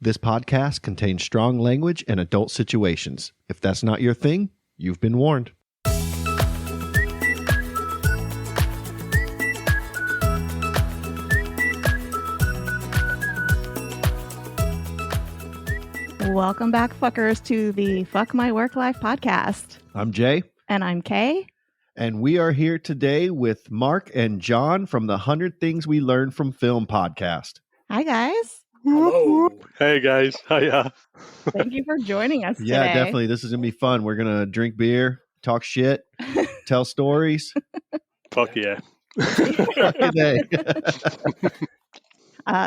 This podcast contains strong language and adult situations. If that's not your thing, you've been warned. Welcome back, fuckers, to the Fuck My Work Life podcast. I'm Jay. And I'm Kay. And we are here today with Mark and John from the 100 Things We Learned from Film podcast. Hi, guys. Hello. Hey, guys. Hiya. Thank you for joining us today. Yeah, definitely. This is going to be fun. We're going to drink beer, talk shit, tell stories. Fuck yeah.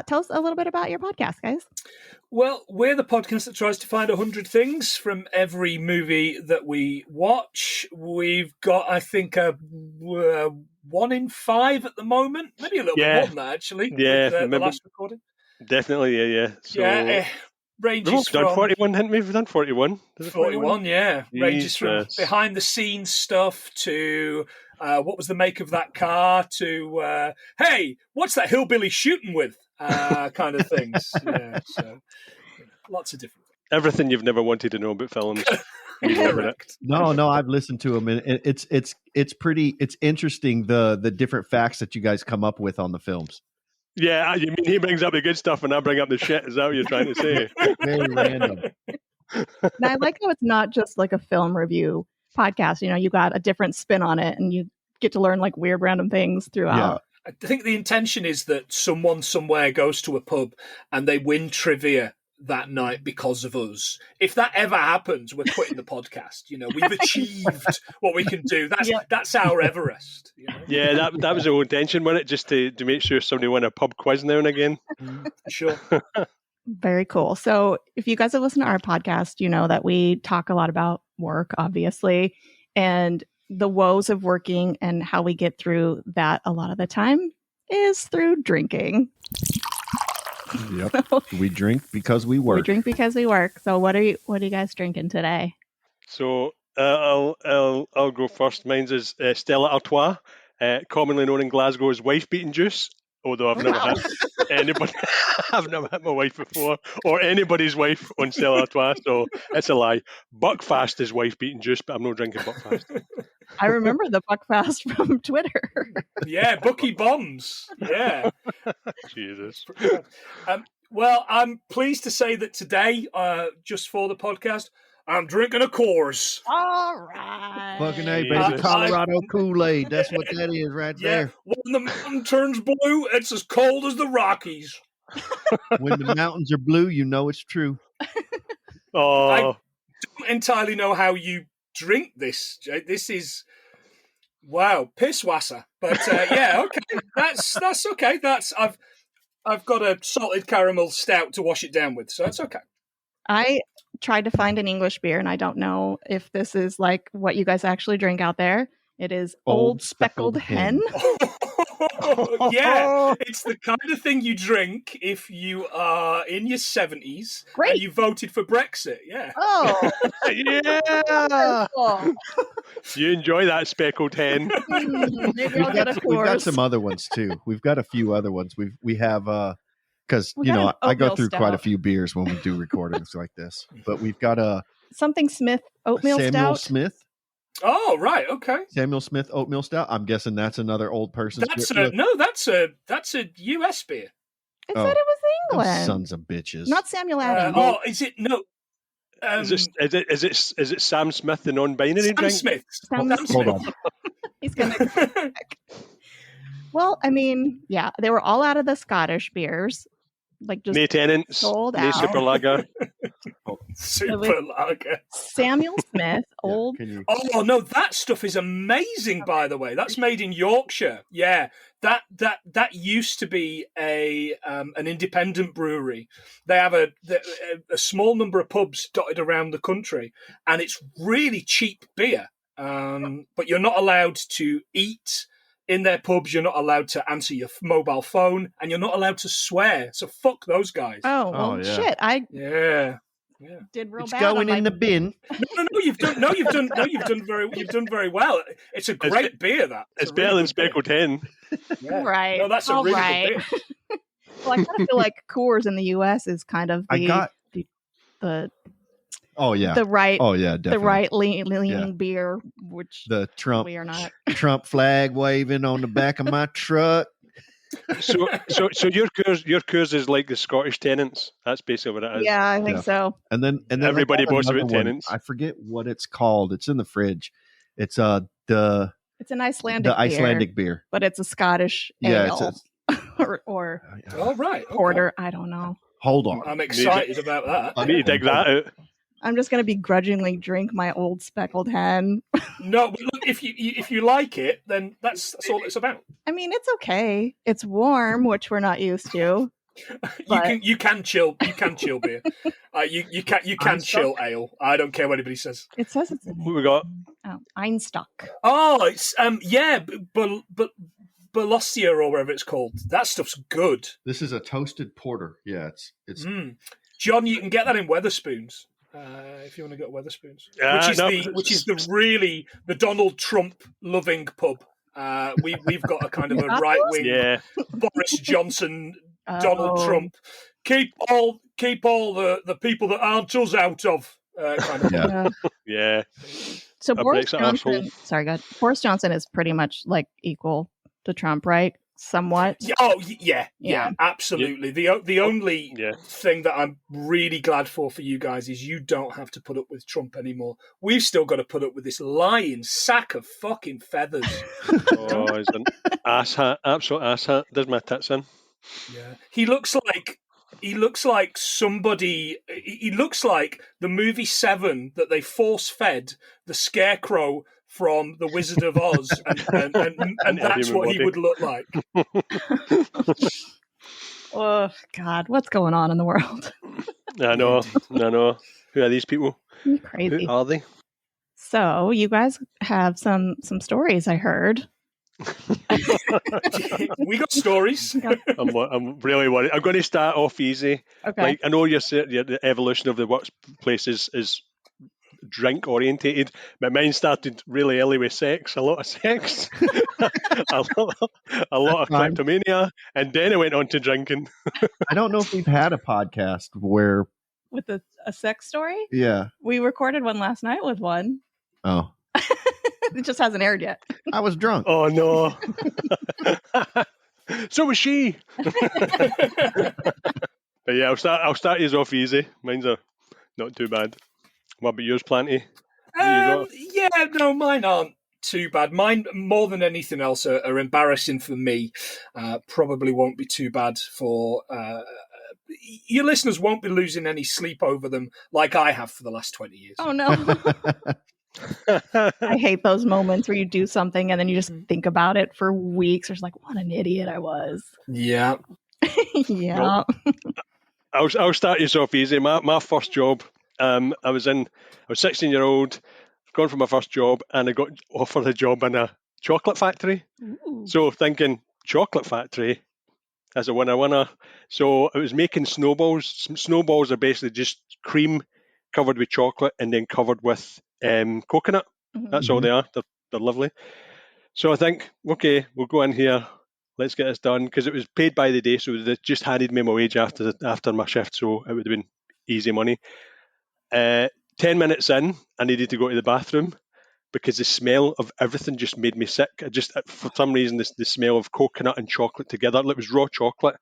Tell us a little bit about your podcast, guys. Well, we're the podcast that tries to find 100 things from every movie that we watch. We've got, I think, a 1 in 5 at the moment. Maybe a little bit more than that, actually. Yeah, with, the last recording. Definitely, yeah. So, ranges we've from... done 41, hadn't we? We've done 41. 41, yeah. Jesus. Ranges from behind-the-scenes stuff to... what was the make of that car? To hey, what's that hillbilly shooting with? Kind of things. Yeah, so lots of different things. Everything you've never wanted to know about films. Correct. No, I've listened to them, and it's interesting the different facts that you guys come up with on the films. Yeah, you mean he brings up the good stuff and I bring up the shit? Is that what you're trying to say? Very random. And I like how it's not just like a film review podcast. You know, you got a different spin on it, and you get to learn like weird random things throughout. I think the intention is that someone somewhere goes to a pub and they win trivia that night because of us. If that ever happens, we're quitting the podcast. You know, we've achieved what we can do. That's our Everest. You know? Yeah, that was the whole intention, wasn't it? Just to make sure somebody won a pub quiz now and again. Sure. Very cool. So if you guys have listened to our podcast, you know that we talk a lot about work, obviously, and the woes of working, and how we get through that a lot of the time is through drinking. Yep. We drink because we work. We drink because we work. So what are you guys drinking today? So I'll go first. Mine's is Stella Artois, commonly known in Glasgow as wife beating juice. Although I've never had anybody, I've never had my wife before, or anybody's wife on Stella Artois, so it's a lie. Buckfast is wife beating juice, but I'm not drinking Buckfast. I remember the Buckfast from Twitter. Yeah, Bucky Bombs. Yeah. Jesus. Well, I'm pleased to say that today, just for the podcast, I'm drinking a Coors. All right. Fucking A, baby. Colorado Kool-Aid. That's what that is right there. When the mountain turns blue, it's as cold as the Rockies. When the mountains are blue, you know it's true. Oh. I don't entirely know how you drink this, Jay. This is, wow, pisswasser. But yeah, okay. That's okay. I've got a salted caramel stout to wash it down with, so that's okay. I tried to find an English beer, and I don't know if this is like what you guys actually drink out there. It is Old Speckled Hen. Yeah, it's the kind of thing you drink if you are in your 70s. Great. And you voted for Brexit. Yeah. Oh, Yeah. cool. You enjoy that Speckled Hen. Maybe I'll get a We've got Coors. some other ones too. We've got a few other ones. We have because We you got know an I go oatmeal through quite a stout. few beers when we do recordings like this. But we've got a Something Smith oatmeal Samuel stout. Smith. Oh, right. Okay. Samuel Smith oatmeal stout. I'm guessing that's another old person's That's beer. that's a US beer. I Oh, said it was Those England. sons of bitches. Not Samuel Adams. Is it no? Is it Sam Smith, the non-binary Sam drink? Smith. Sam Sam Hold Smith. on. He's gonna. Well, I mean, yeah, they were all out of the Scottish beers, like just No Tenants, sold no out. Super Lager. Super lager. Samuel Smith, Yeah, old. can you- Oh no, that stuff is amazing. By the way, that's made in Yorkshire. Yeah, that used to be an independent brewery. They have a small number of pubs dotted around the country, and it's really cheap beer. But you're not allowed to eat in their pubs. You're not allowed to answer your mobile phone, and you're not allowed to swear. So fuck those guys. Oh well, Oh, yeah. shit! I Yeah. did real It's bad. going on in my... the bin. No, you've done very well. It's a great beer. That It's better than Speckled Hen. Yeah. Right. No, that's a All really right. good beer. Well, I kind of feel like Coors in the U.S. is kind of the Oh yeah. the right Oh yeah, definitely. the right leaning beer, which the Trump we are not. Trump flag waving on the back of my truck. So your Coors is like the Scottish Tenants. That's basically what it is. Yeah, I think so. And then Everybody I have boasts another about one. Tenants. I forget what it's called. It's in the fridge. It's the It's an Icelandic beer, but it's a Scottish ale or Oh, right. Okay. porter. I don't know. Hold on. I'm excited about that. I need to dig that out. I'm just gonna begrudgingly drink my old speckled hen. No, but look, if you like it, then that's all it's about. I mean, it's okay. It's warm, which we're not used to. You can chill beer. You can chill ale. I don't care what anybody says. It says it's What we got? Einstock. Oh, it's but Bolossia or whatever it's called. That stuff's good. This is a toasted porter. Yeah, it's John, you can get that in Weatherspoons. If you want to go to Weatherspoons, which is the Donald Trump loving pub. We've got a kind of a right wing Boris Johnson, Donald Trump. Keep all the people that aren't us out of kind of Yeah. So Boris Johnson, Boris Johnson is pretty much like equal to Trump, right? Somewhat. Oh yeah, absolutely. The only thing that I'm really glad for you guys is you don't have to put up with Trump anymore. We've still got to put up with this lying sack of fucking feathers. Oh, he's an asshat, absolute asshat. There's my tits in. Yeah, he looks like somebody. He looks like the movie Seven that they force fed the Scarecrow from The Wizard of Oz, and that's what he would look like. Oh God, what's going on in the world? I know. Who are these people? You're crazy. Who are they? So you guys have some stories, I heard. We got stories. I'm really worried. I'm going to start off easy. Okay. Like I know the evolution of the workplace is drink orientated, but mine started really early with sex. A lot of sex, a lot of kleptomania, and then I went on to drinking. I don't know if we've had a podcast where with a sex story. Yeah, we recorded one last night with one. Oh. It just hasn't aired yet. I was drunk. Oh no. So was she. But yeah, I'll start yours off easy. Mine's are not too bad. What about yours, Plenty? Yeah, no, mine aren't too bad. Mine, more than anything else, are embarrassing for me. Probably won't be too bad for your listeners. Won't be losing any sleep over them like I have for the last 20 years. Oh no. I hate those moments where you do something and then you just think about it for weeks. It's like, what an idiot I was. Yeah. Yeah. Well, I'll start yours off easy. My first job, I was 16-year-old, gone for my first job, and I got offered a job in a chocolate factory. Ooh. So thinking, chocolate factory as a winner. So I was making snowballs. Snowballs are basically just cream covered with chocolate and then covered with coconut. Mm-hmm. That's all they are. They're lovely. So I think, okay, we'll go in here. Let's get this done, because it was paid by the day, so they just handed me my wage after my shift, so it would have been easy money. 10 minutes in, I needed to go to the bathroom because the smell of everything just made me sick. For some reason, the smell of coconut and chocolate together, it was raw chocolate,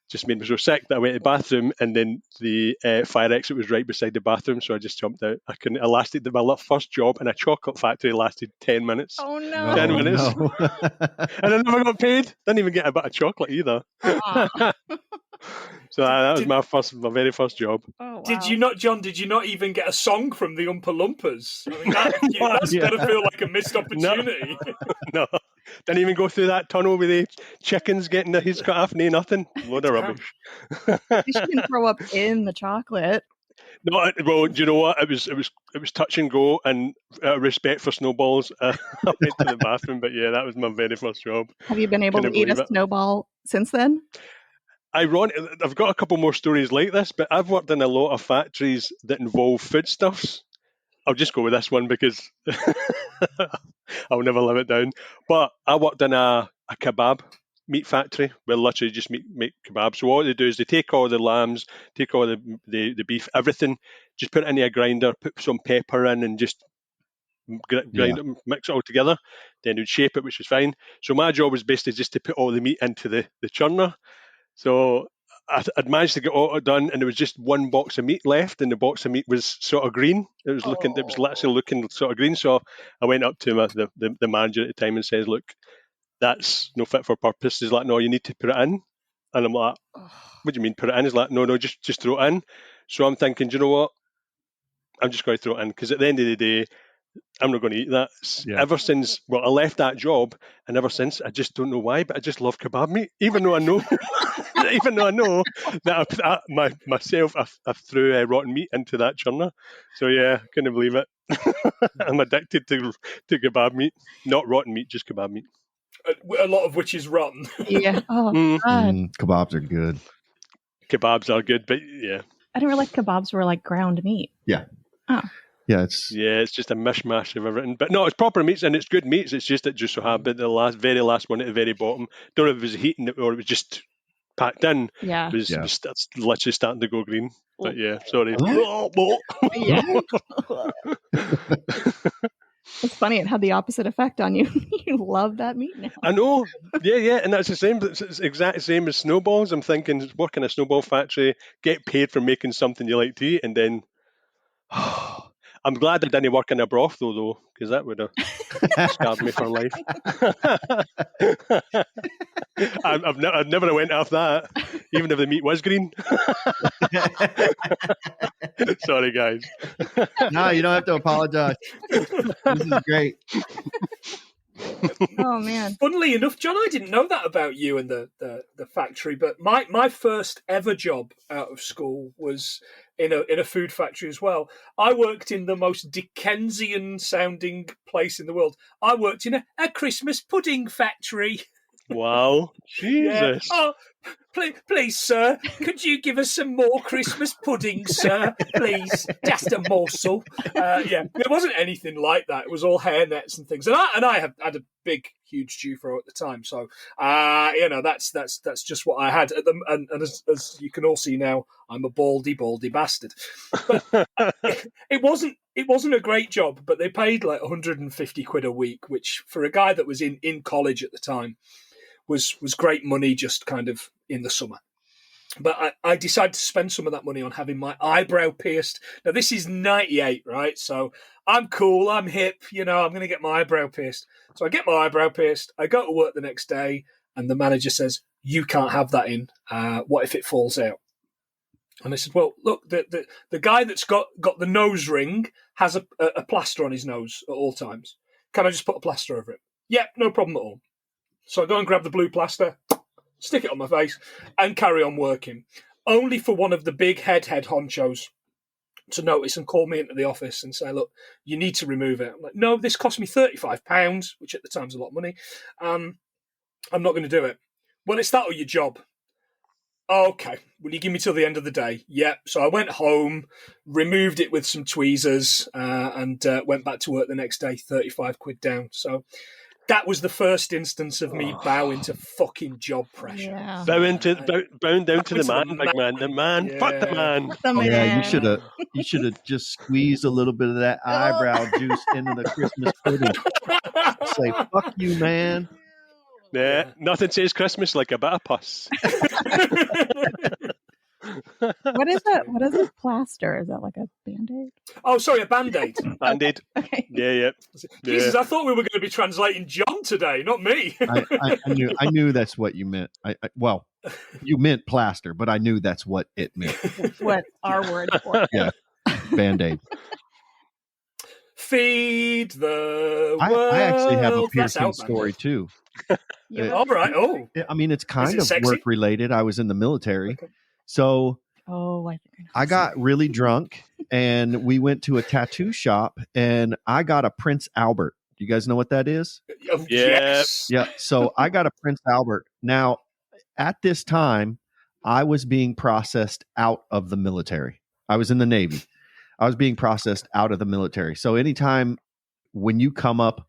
just made me so sick that I went to the bathroom, and then the fire exit was right beside the bathroom, so I just jumped out. I lasted, my first job in a chocolate factory lasted 10 minutes. Oh no. 10 minutes. No. And I never got paid. Didn't even get a bit of chocolate either. So that was my very first job. Oh, wow. Did you not, John? Did you not even get a song from the Oompa Loompas? I mean, that's got to feel like a missed opportunity. No, didn't even go through that tunnel with the chickens getting their heads cut off. Nothing. Load of rubbish. You shouldn't throw up in the chocolate. No, well, do you know what? It was touch and go, and respect for snowballs, I went to the bathroom. But yeah, that was my very first job. Have you been able to eat a snowball since then? I've got a couple more stories like this, but I've worked in a lot of factories that involve foodstuffs. I'll just go with this one because I'll never live it down. But I worked in a kebab meat factory. We'll literally just make kebabs. So what they do is they take all the lambs, take all the beef, everything, just put it in a grinder, put some pepper in, and just grind it, mix it all together. Then they'd shape it, which was fine. So my job was basically just to put all the meat into the churner. So I'd managed to get all done, and there was just one box of meat left, and the box of meat was sort of green. It was literally looking sort of green. So I went up to the manager at the time and says, "Look, that's no fit for purpose." He's like, "No, you need to put it in." And I'm like, "What do you mean put it in?" He's like, "No, just throw it in." So I'm thinking, do you know what? I'm just going to throw it in, because at the end of the day, I'm not going to eat that. Ever since, I left that job, and ever since, I just don't know why, but I just love kebab meat, even though I know, that I threw rotten meat into that churner. So yeah, couldn't believe it. I'm addicted to kebab meat, not rotten meat, just kebab meat. A lot of which is rotten. Yeah. Oh, God. Kebabs are good. Kebabs are good, but yeah. I didn't realize kebabs were like ground meat. Yeah. Oh. Yeah, it's just a mishmash of everything. But no, it's proper meats, and it's good meats. It's just that just so happened the very last one at the very bottom. Don't know if it was heating or it was just packed in. Yeah. It was literally starting to go green. But yeah, sorry. Yeah. It's funny. It had the opposite effect on you. You love that meat now. I know. Yeah. And that's the same. It's the exact same as snowballs. I'm thinking, work in a snowball factory, get paid for making something you like to eat, and then... I'm glad I didn't work in a brothel though, because that would have scarred me for life. I've never went off that, even if the meat was green. Sorry, guys. No, you don't have to apologize. This is great. Oh man! Funnily enough, John, I didn't know that about you and the factory. But my first ever job out of school was in a food factory as well. I worked in the most Dickensian sounding place in the world. I worked in a Christmas pudding factory. Wow, Jesus! Yeah. Oh, please, sir, could you give us some more Christmas pudding, sir? Please, just a morsel. It wasn't anything like that. It was all hairnets and things, and I had a big, huge Jufro at the time. So, that's just what I had. And as you can all see now, I'm a baldy bastard. But it wasn't a great job, but they paid like 150 quid a week, which for a guy that was in college at the time was great money, just kind of in the summer. But I decided to spend some of that money on having my eyebrow pierced. Now, this is 98, right? So I'm cool, I'm hip, I'm going to get my eyebrow pierced. So I get my eyebrow pierced, I go to work the next day, and the manager says, "You can't have that in. What if it falls out?" And I said, "Well, look, the guy that's got the nose ring has a plaster on his nose at all times. Can I just put a plaster over it?" "Yeah, no problem at all." So I go and grab the blue plaster, stick it on my face, and carry on working. Only for one of the big head honchos to notice and call me into the office and say, "Look, you need to remove it." I'm like, "No, this cost me £35, which at the time's a lot of money. I'm not going to do it." "Well, it's that or your job." "Okay, will you give me till the end of the day?" "Yeah." So I went home, removed it with some tweezers, and went back to work the next day, 35 quid down. So that was the first instance of me bowing to fucking job pressure. Yeah. Bowing down to the man, big man. The man. Yeah. Fuck the man. The man. Yeah, you should have just squeezed a little bit of that eyebrow juice into the Christmas pudding. Say, "Fuck you, man." Yeah, nothing says Christmas like a bit of pus. What is it? What is a plaster? Is that like a Band-Aid? Oh, sorry, a Band-Aid. Band-Aid. Okay. Yeah. Jesus, I thought we were going to be translating John today, not me. I knew that's what you meant. Well, you meant plaster, but I knew that's what it meant. That's what our word for it. Yeah, Band-Aid. Feed the world. I actually have a That's piercing out, story too. All right. Oh, I mean, it's kind it of sexy? work related. I was in the military, Okay. so Oh, I think I know. I got really drunk, and we went to a tattoo shop, and I got a Prince Albert. Do you guys know what that is? Oh, Yeah. yes. Yeah. So I got a Prince Albert. Now, at this time, I was being processed out of the military. I was in the Navy. I was being processed out of the military. So anytime when you come up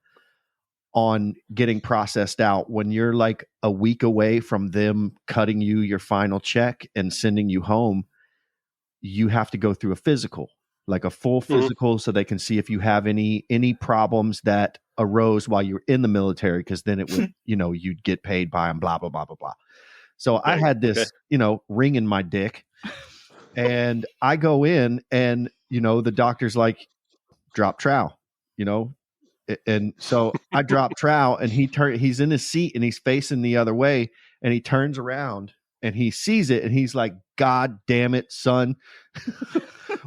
on getting processed out. When you're like a week away from them cutting you your final check and sending you home, you have to go through a physical, like a full physical, so they can see if you have any problems that arose while you were in the military, because then it would, you'd get paid by them, blah, blah, blah, blah, blah. So I had this, ring in my dick, and I go in and, the doctor's like, drop trowel, and so I drop trowel, and he's in his seat and he's facing the other way, and he turns around and he sees it and he's like, God damn it, son.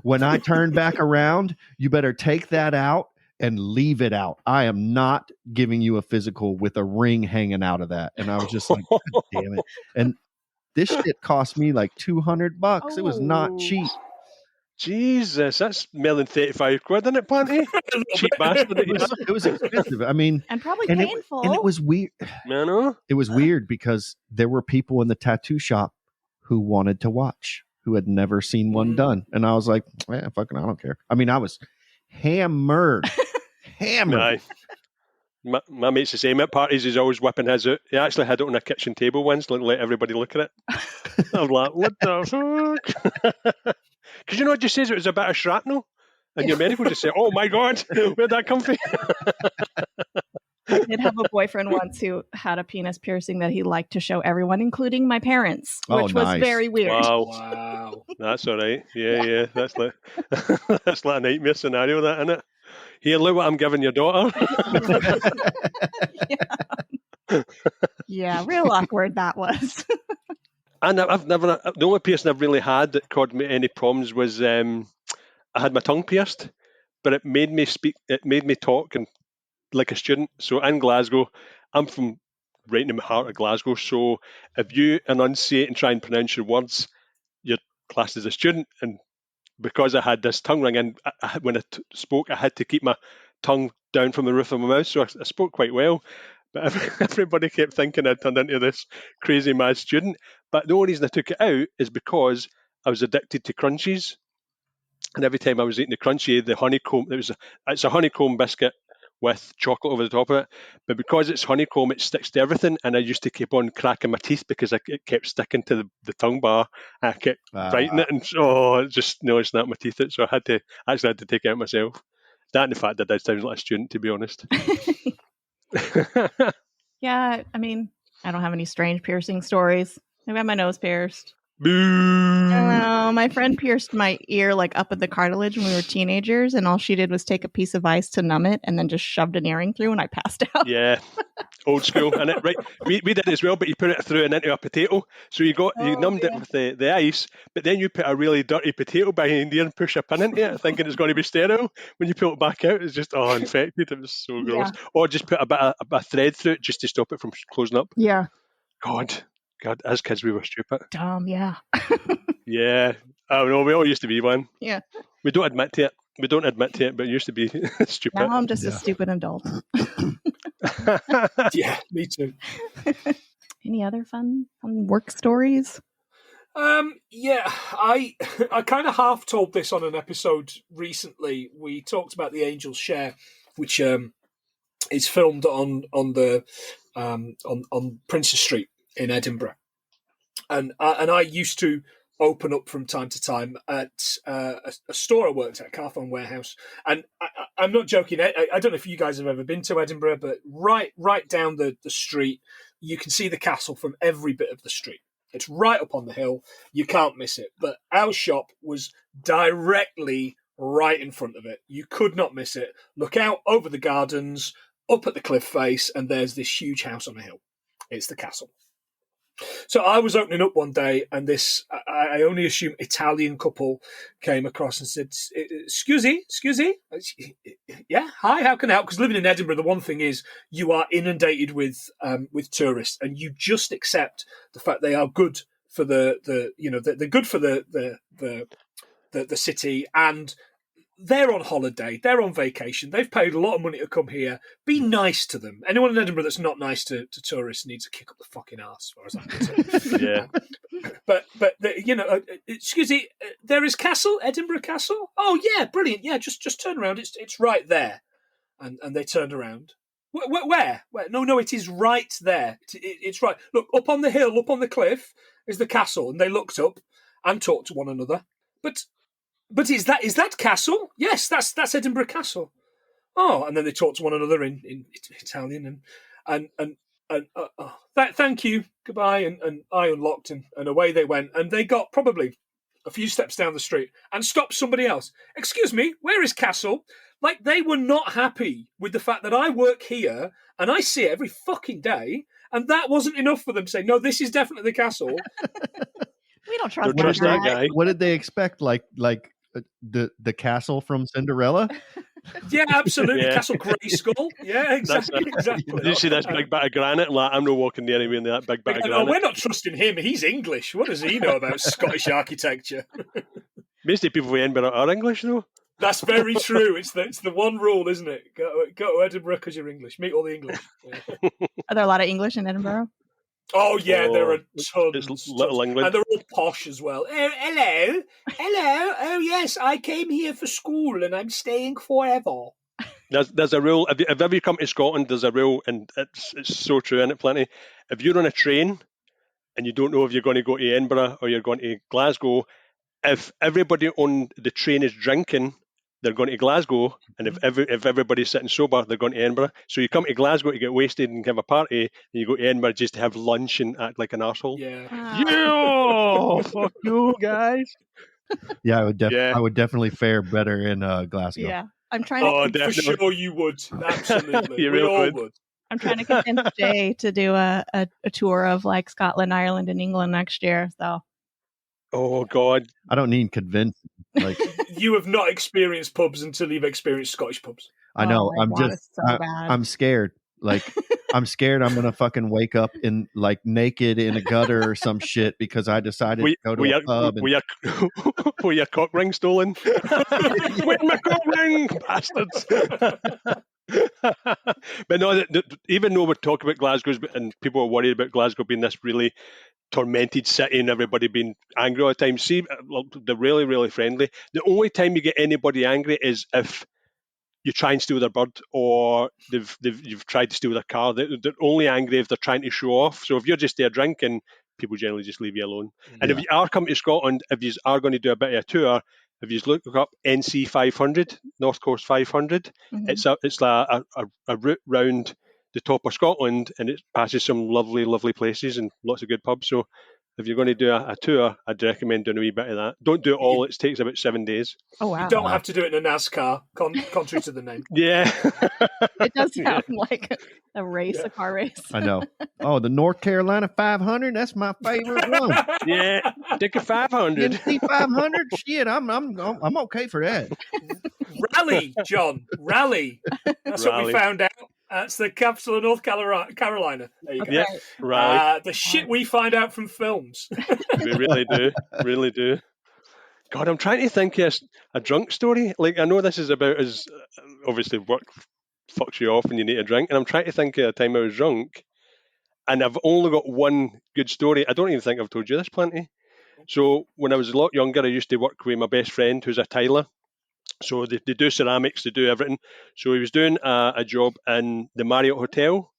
When I turn back around, you better take that out and leave it out. I am not giving you a physical with a ring hanging out of that. And I was just like, God damn it. And this shit cost me like $200. Oh. It was not cheap. Jesus, that's more than 35 quid, isn't it, Planty? Cheap bastard. It was expensive. I mean, and probably painful. And it was weird. I know. It was weird because there were people in the tattoo shop who wanted to watch, who had never seen one done. And I was like, fucking, I don't care. I mean, I was hammered. Aye. My mate's the same. At parties, he's always whipping his out. He actually had it on a kitchen table once, let everybody look at it. I was like, what the fuck? Because it just says it was a bit of shrapnel. And your medical just said, oh my God, where'd that come from? I did have a boyfriend once who had a penis piercing that he liked to show everyone, including my parents, which was very weird. Wow. That's all right. Yeah. That's like a nightmare scenario, that, isn't it? Here, look what I'm giving your daughter. Yeah, real awkward that was. And the only piercing I've really had that caused me any problems was I had my tongue pierced, but it made me talk and like a student. So in Glasgow, I'm from right in the heart of Glasgow. So if you enunciate and try and pronounce your words, you're classed as a student. And because I had this tongue ring in, when I spoke, I had to keep my tongue down from the roof of my mouth. So I spoke quite well. But everybody kept thinking I'd turned into this crazy mad student. But the only reason I took it out is because I was addicted to crunchies. And every time I was eating the crunchy, the honeycomb, it's a honeycomb biscuit with chocolate over the top of it. But because it's honeycomb, it sticks to everything. And I used to keep on cracking my teeth because it kept sticking to the tongue bar. I kept biting it, and it just nearly snapped my teeth out. So I had to take it out myself. That and the fact that I sound like a student, to be honest. Yeah, I mean, I don't have any strange piercing stories. I've got my nose pierced. Boo! I don't know. My friend pierced my ear like up at the cartilage when we were teenagers, and all she did was take a piece of ice to numb it and then just shoved an earring through, and I passed out. Yeah, old school, and right. We did it as well, but you put it through and into a potato. So you numbed it with the ice, but then you put a really dirty potato behind there and push a pin into it, thinking it's going to be sterile. When you pull it back out, it's just infected. It was so gross. Yeah. Or just put a bit of thread through it just to stop it from closing up. Yeah. God, as kids we were stupid. Dumb, yeah. Yeah. I don't know, we all used to be one. Yeah. We don't admit to it, but it used to be stupid. Now I'm just a stupid adult. Yeah, me too. Any other fun work stories? Yeah, I kind of half told this on an episode recently. We talked about the Angel's Share, which is filmed on Princes Street in Edinburgh, and I used to open up from time to time at a store I worked at, Carphone Warehouse, and I'm not joking. I don't know if you guys have ever been to Edinburgh, but right down the street, you can see the castle from every bit of the street. It's right up on the hill. You can't miss it. But our shop was directly right in front of it. You could not miss it. Look out over the gardens, up at the cliff face, and there's this huge house on a hill. It's the castle. So I was opening up one day, and this, I only assume, Italian couple came across and said, excuse me, yeah, hi, how can I help? Because living in Edinburgh, the one thing is you are inundated with tourists, and you just accept the fact they are good for they're good for the city, and they're on holiday, they're on vacation, they've paid a lot of money to come here. Be nice to them. Anyone in Edinburgh that's not nice to tourists needs to kick up the fucking arse, as far as I'm concerned. Yeah. But excuse me, there is Castle, Edinburgh Castle? Oh, yeah, brilliant. Yeah, just turn around. It's right there. And they turned around, Where? No, it is right there. It's right. Look, up on the hill, up on the cliff, is the castle. And they looked up and talked to one another. But is that castle? Yes, that's Edinburgh Castle. Oh, and then they talked to one another in Italian and thank you, goodbye, and I unlocked and away they went. And they got probably a few steps down the street and stopped somebody else. Excuse me, where is Castle? Like, they were not happy with the fact that I work here and I see it every fucking day, and that wasn't enough for them to say, no, this is definitely the Castle. We don't trust that guy. What did they expect? Like the castle from Cinderella? Yeah, absolutely. Yeah. Castle Grayskull. Yeah, exactly. Did you see this big bit of granite? Like, I'm not walking near anywhere near that big bit of Oh, granite. we're not trusting him. He's English. What does he know about Scottish architecture? Most of the people from Edinburgh are English, though. That's very true. It's the one rule, isn't it? Go to Edinburgh because you're English. Meet all the English. Yeah. Are there a lot of English in Edinburgh? Oh yeah, there are tons. It's little England. And they're all posh as well. Oh, hello. Oh yes, I came here for school and I'm staying forever. There's a rule. If ever you come to Scotland, there's a rule, and it's so true, isn't it, Plenty? If you're on a train and you don't know if you're going to go to Edinburgh or you're going to Glasgow, if everybody on the train is drinking, they're going to Glasgow, and if everybody's sitting sober, they're going to Edinburgh. So you come to Glasgow to get wasted and have a party, and you go to Edinburgh just to have lunch and act like an arsehole. Yeah. Yeah, fuck you guys. Yeah, I would definitely fare better in Glasgow. Yeah. I'm trying to For sure you would. Absolutely. You we really all would. would. I'm trying to convince Jay to do a tour of like Scotland, Ireland, and England next year. So Oh God, I don't need convincing. Like, You have not experienced pubs until you've experienced Scottish pubs. I know. I I'm want just. it so bad. I'm scared. Like, I'm scared I'm gonna fucking wake up in like naked in a gutter or some shit because I decided to go to a pub. Were your cock ring stolen? With my cock ring, bastards. But no, even though we're talking about Glasgow and people are worried about Glasgow being this really tormented city and everybody being angry all the time, see, they're really, really friendly. The only time you get anybody angry is if you try and steal their bird, or you've tried to steal their car. They're only angry if they're trying to show off. So if you're just there drinking, people generally just leave you alone. And if you are coming to Scotland, if you are going to do a bit of a tour, if you look up NC 500, North Coast 500, it's a route round the top of Scotland, and it passes some lovely, lovely places and lots of good pubs. So if you're going to do a tour, I'd recommend doing a wee bit of that. Don't do it all. It takes about 7 days. Oh, wow. You don't have to do it in a NASCAR, contrary to the name. Yeah. It does sound like a race, a car race. I know. Oh, the North Carolina 500. That's my favorite one. Yeah. Take a 500. NC 500. Shit, I'm okay for that. Raleigh, John. Raleigh. That's what we found out. That's the capital of North Carolina. There you go. Yeah, Raleigh. The shit we find out from films. We really do. Really do. God, I'm trying to think of a drunk story. Like, I know this is about as obviously work fucks you off and you need a drink. And I'm trying to think of a time I was drunk. And I've only got one good story. I don't even think I've told you this, Plenty. So when I was a lot younger, I used to work with my best friend who's a tiler. So they do ceramics, they do everything. So he was doing a job in the Marriott Hotel.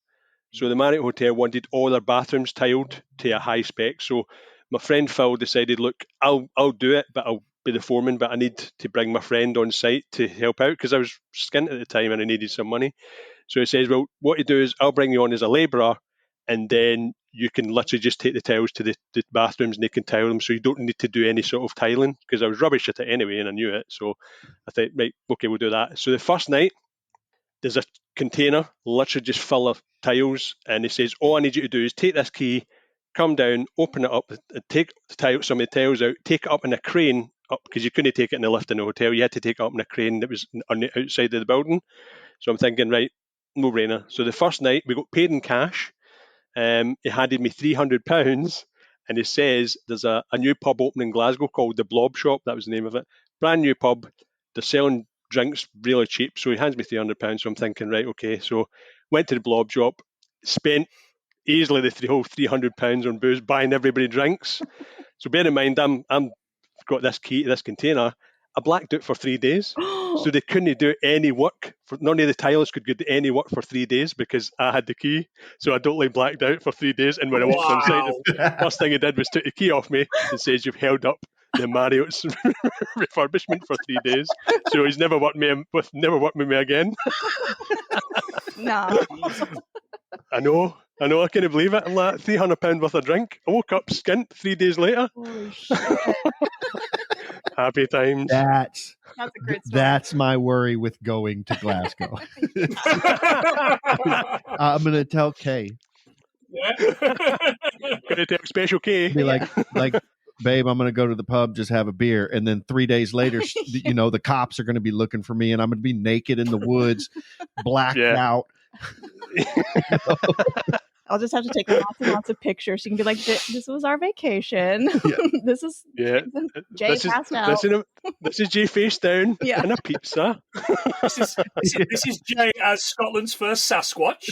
So the Marriott Hotel wanted all their bathrooms tiled to a high spec. So my friend Phil decided, look, I'll do it, but I'll be the foreman, but I need to bring my friend on site to help out because I was skint at the time and I needed some money. So he says, well, what you do is I'll bring you on as a labourer, and then you can literally just take the tiles to the bathrooms and they can tile them, so you don't need to do any sort of tiling, because I was rubbish at it anyway and I knew it. So I thought, right, okay, we'll do that. So the first night, there's a container literally just full of tiles, and he says, all I need you to do is take this key, come down, open it up, take some of the tiles out, take it up in a crane up, because you couldn't take it in the lift in the hotel. You had to take it up in a crane that was on the outside of the building. So I'm thinking, right, no brainer. So the first night we got paid in cash. He handed me £300, and he says there's a new pub opening in Glasgow called the Blob Shop. That was the name of it. Brand new pub. They're selling drinks really cheap. So he hands me £300. So I'm thinking, right, okay. So went to the Blob Shop, spent easily the whole £300 on booze, buying everybody drinks. So bear in mind, I'm got this key to this container. I blacked out for 3 days. So they couldn't do any work. None of the tilers could do any work for 3 days because I had the key. So I totally blacked out for 3 days. And when I walked on site, the first thing he did was took the key off me and says, "You've held up the Marriott's refurbishment for 3 days." So he's never worked with me again. No. I know. I couldn't believe it. I'm like, £300 worth of drink. I woke up skint 3 days later. Holy shit. Happy times. That's That's a great story. That's my worry with going to Glasgow. I'm gonna tell Kay. Gonna take Special K. Be like, babe, I'm gonna go to the pub, just have a beer, and then 3 days later, the cops are gonna be looking for me, and I'm gonna be naked in the woods, blacked out. I'll just have to take lots and lots of pictures. You can be like, "This was our vacation. Yeah. This is Jay passed out. This is Jay face down Yeah. and a pizza. This is Jay as Scotland's first Sasquatch.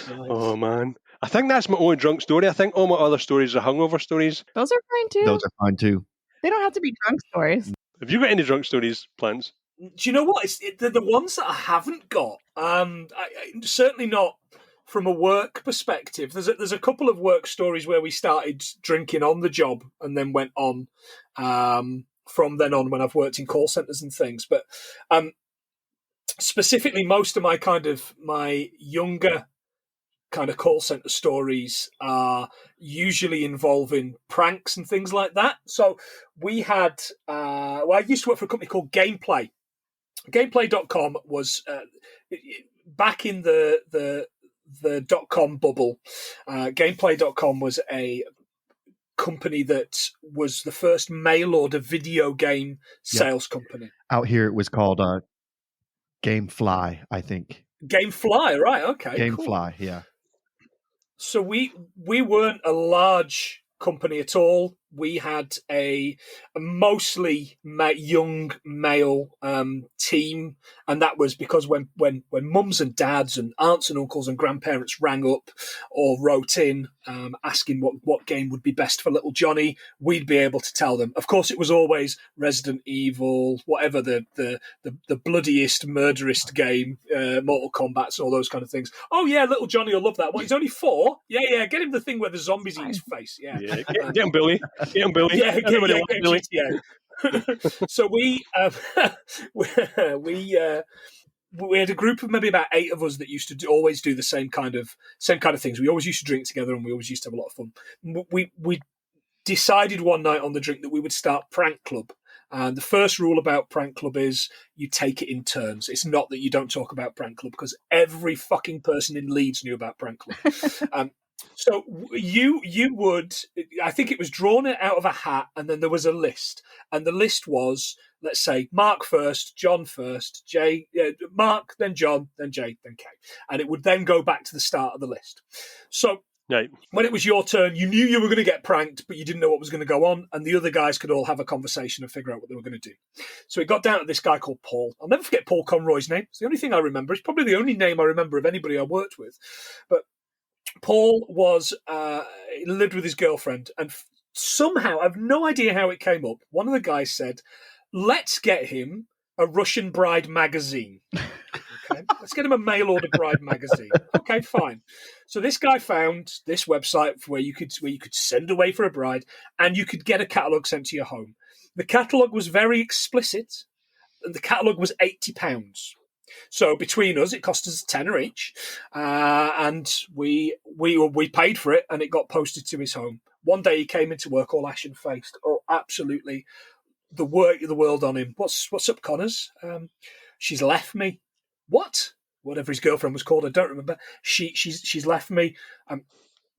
Oh man, I think that's my only drunk story. I think all my other stories are hungover stories. Those are fine too. Those are fine too. They don't have to be drunk stories. Have you got any drunk stories plans? Do you know what? They're the ones that I haven't got. Certainly not from a work perspective. There's a couple of work stories where we started drinking on the job and then went on from then on when I've worked in call centres and things. But specifically, most of my younger kind of call centre stories are usually involving pranks and things like that. So we had, I used to work for a company called Gameplay. Gameplay.com was back in the .com bubble. Gameplay.com was a company that was the first mail order video game sales company. Out here, it was called Gamefly, I think. Gamefly, right? Okay, Gamefly, cool. Yeah. So we weren't a large company at all. We had a mostly young male team, and that was because when mums and dads and aunts and uncles and grandparents rang up or wrote in asking what game would be best for little Johnny, we'd be able to tell them. Of course, it was always Resident Evil, whatever the bloodiest, murderist game, Mortal Kombat, and all those kind of things. Oh yeah, little Johnny will love that. Well, he's only 4. Yeah, get him the thing where the zombies eat his face. Yeah. Get him Billy. Get him Billy. Yeah, Billy. So we had a group of maybe about 8 of us that used to always do the same kind of things. We always used to drink together, and we always used to have a lot of fun. We decided one night on the drink that we would start Prank Club. And the first rule about Prank Club is you take it in turns. It's not that you don't talk about Prank Club, because every fucking person in Leeds knew about Prank Club. So you would, I think it was drawn out of a hat, and then there was a list, and the list was, let's say, Mark first, John first, Jay, Mark, then John, then Jay, then Kay, and it would then go back to the start of the list. So when it was your turn, you knew you were going to get pranked, but you didn't know what was going to go on, and the other guys could all have a conversation and figure out what they were going to do. So it got down to this guy called Paul. I'll never forget Paul Conroy's name. It's the only thing I remember. It's probably the only name I remember of anybody I worked with, but Paul lived with his girlfriend, and somehow, I've no idea how it came up, one of the guys said, "Let's get him a Russian Bride magazine." Okay, let's get him a mail-order bride magazine. Okay, fine. So this guy found this website where you could send away for a bride, and you could get a catalogue sent to your home. The catalogue was very explicit, and the catalogue was £80. So between us, it cost us £10 each, and we paid for it, and it got posted to his home. One day he came into work all ashen-faced. Oh, absolutely, the work of the world on him. What's up, Connors? She's left me. What? Whatever his girlfriend was called, I don't remember. She's left me.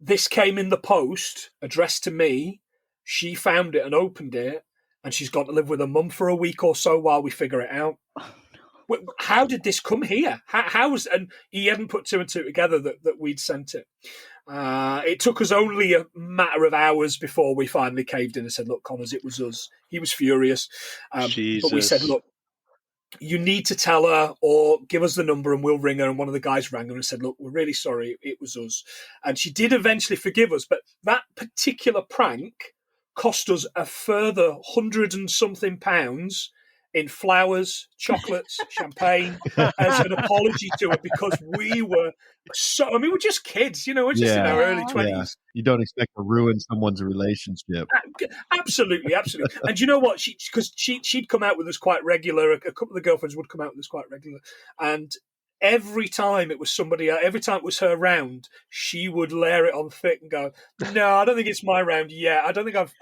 This came in the post, addressed to me. She found it and opened it, and she's gone to live with her mum for a week or so while we figure it out. How did this come here? And he hadn't put 2 and 2 together that we'd sent it. It took us only a matter of hours before we finally caved in and said, "Look, Connors, it was us." He was furious. But we said, "Look, you need to tell her or give us the number and we'll ring her." And one of the guys rang her and said, "Look, we're really sorry. It was us." And she did eventually forgive us. But that particular prank cost us a further £100-and-something in flowers, chocolates, champagne, as an apology to her, because we were we're just kids, we're just in our early 20s. Yeah. You don't expect to ruin someone's relationship. Absolutely. And you know what? Because she'd come out with us quite regular. A couple of the girlfriends would come out with us quite regular, and every time it was her round, she would layer it on thick and go, "No, I don't think it's my round yet. I don't think I've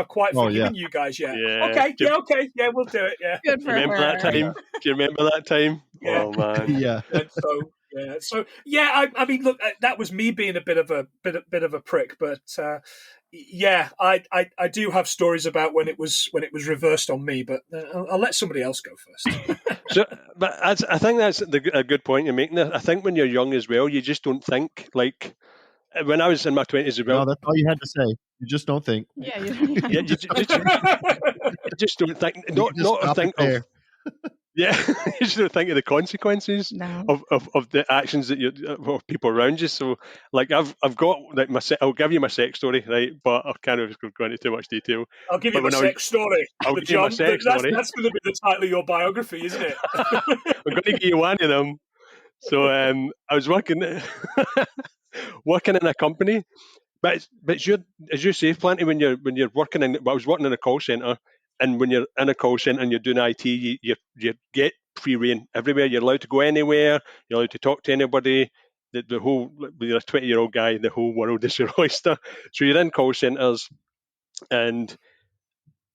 quite forgiven you guys yet." Yeah. Okay, we'll do it. Yeah. Good for Remember her. that time? Do you remember that time? Yeah. Oh man. Yeah. And so I mean, look, that was me being a bit of a prick, but I do have stories about when it was reversed on me, but I'll let somebody else go first. But I think that's a good point you're making there. I think when you're young as well, you just don't think like. When I was in my 20s as well. No, that's all you had to say. You just don't think. Yeah, You just don't think. Not think of. Yeah, you just don't think of the consequences of the actions that of people around you. So, like, I've got like I'll give you my sex story, right? But I can't go into too much detail. I'll give you my sex story. I'll give you my sex story. That's going to be the title of your biography, isn't it? I'm going to give you one of them. So, I was working in a company, but as you say, plenty when you're working in. I was working in a call center. And when you're in a call centre and you're doing IT, you get free reign everywhere. You're allowed to go anywhere. You're allowed to talk to anybody. The whole, you're a 20-year-old guy, the whole world is your oyster. So you're in call centres and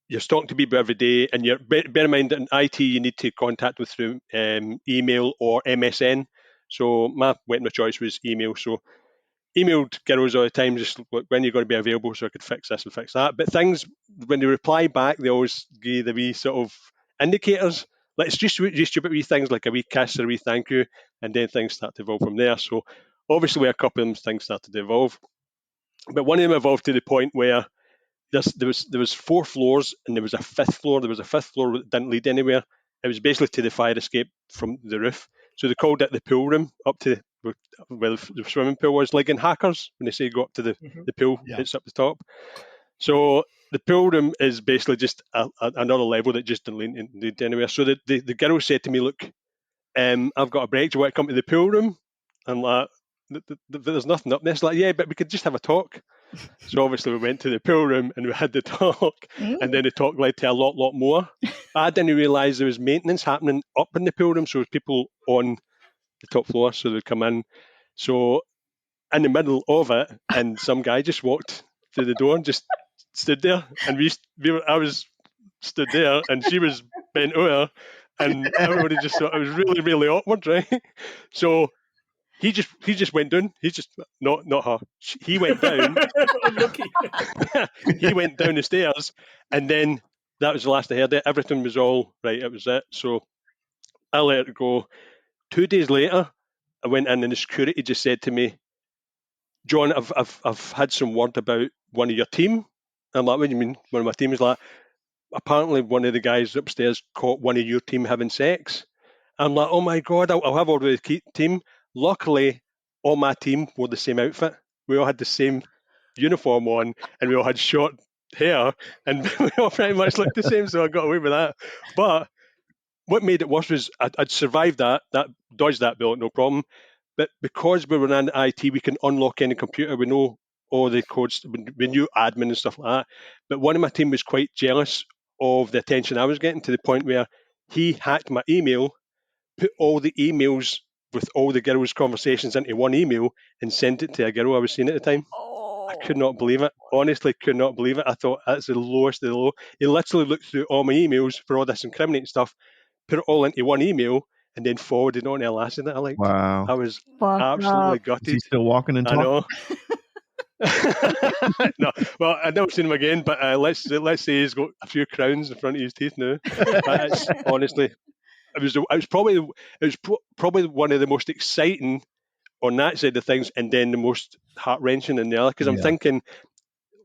you're talking to people every day. And bear in mind that in IT, you need to contact with through email or MSN. So my weapon of choice was email. So emailed girls all the time, just when you're going to be available so I could fix this and fix that. But things, when they reply back, they always give the wee sort of indicators. Like it's just stupid wee things like a wee kiss or a wee thank you, and then things start to evolve from there. So obviously with a couple of them, things started to evolve. But one of them evolved to the point where there was 4 floors and there was a 5th floor. There was a 5th floor that didn't lead anywhere. It was basically to the fire escape from the roof. So they called it the pool room up to where the swimming pool was, like in Hackers, when they say go up to the pool, it's up the top. So the pool room is basically just another level that just didn't lead anywhere. So the girl said to me, look, I've got a break. Do you want to come to the pool room? I'm like, there's nothing up there. It's like, yeah, but we could just have a talk. So obviously we went to the pool room and we had the talk, and then the talk led to a lot more. I didn't realise there was maintenance happening up in the pool room, so there was people on the top floor, so they'd come in. So in the middle of it, and some guy just walked through the door and just stood there, and I was stood there, and she was bent over, and everybody just thought it was really, really awkward, right? So he just went down. He just not her. He went down. He went down the stairs, and then that was the last I heard it. Everything was all right. It was it. So I let it go. 2 days later, I went in and the security just said to me, John, I've had some word about one of your team. I'm like, what do you mean? One of my team is like, apparently one of the guys upstairs caught one of your team having sex. I'm like, oh my God, I'll have all the team. Luckily, all my team wore the same outfit. We all had the same uniform on and we all had short hair and we all pretty much looked the same, so I got away with that. But what made it worse was I'd survived that dodged that bullet, no problem. But because we were in IT, we can unlock any computer. We know all the codes. We knew admin and stuff like that. But one of my team was quite jealous of the attention I was getting, to the point where he hacked my email, put all the emails with all the girls' conversations into one email and sent it to a girl I was seeing at the time. I could not believe it. Honestly, could not believe it. I thought, that's the lowest of the low. He literally looked through all my emails for all this incriminating stuff, put it all into one email, and then forwarded on to a lassie that I liked. Wow. I was absolutely gutted. Is he still walking and talking? I know. No, well, I've never seen him again, but let's say he's got a few crowns in front of his teeth now. It's, honestly, it was probably one of the most exciting on that side of things, and then the most heart wrenching in the other. Because I'm thinking,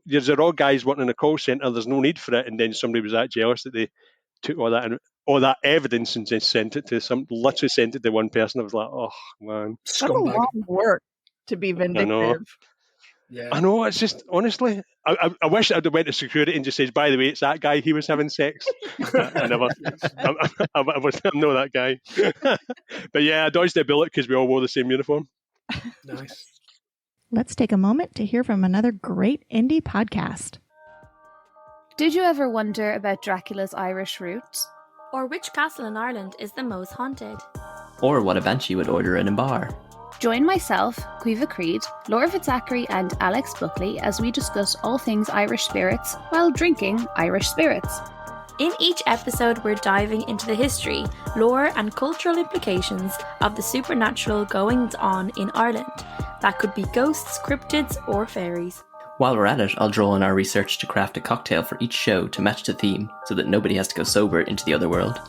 there's all guys working in a call center. There's no need for it, and then somebody was that jealous that they took all that evidence and just sent it to literally sent it to one person. I was like, oh man, that's a lot of work to be vindictive. Yeah. I know, it's just, honestly, I wish I'd have went to security and just says, by the way, it's that guy, he was having sex. I never, I'm not that guy. But yeah, I dodged the bullet because we all wore the same uniform. Nice. Let's take a moment to hear from another great indie podcast. Did you ever wonder about Dracula's Irish roots? Or which castle in Ireland is the most haunted? Or what event you would order in a bar? Join myself, Cuiva Creed, Laura Fitzachary and Alex Buckley as we discuss all things Irish spirits while drinking Irish spirits. In each episode, we're diving into the history, lore, and cultural implications of the supernatural goings on in Ireland. That could be ghosts, cryptids, or fairies. While we're at it, I'll draw on our research to craft a cocktail for each show to match the theme so that nobody has to go sober into the other world.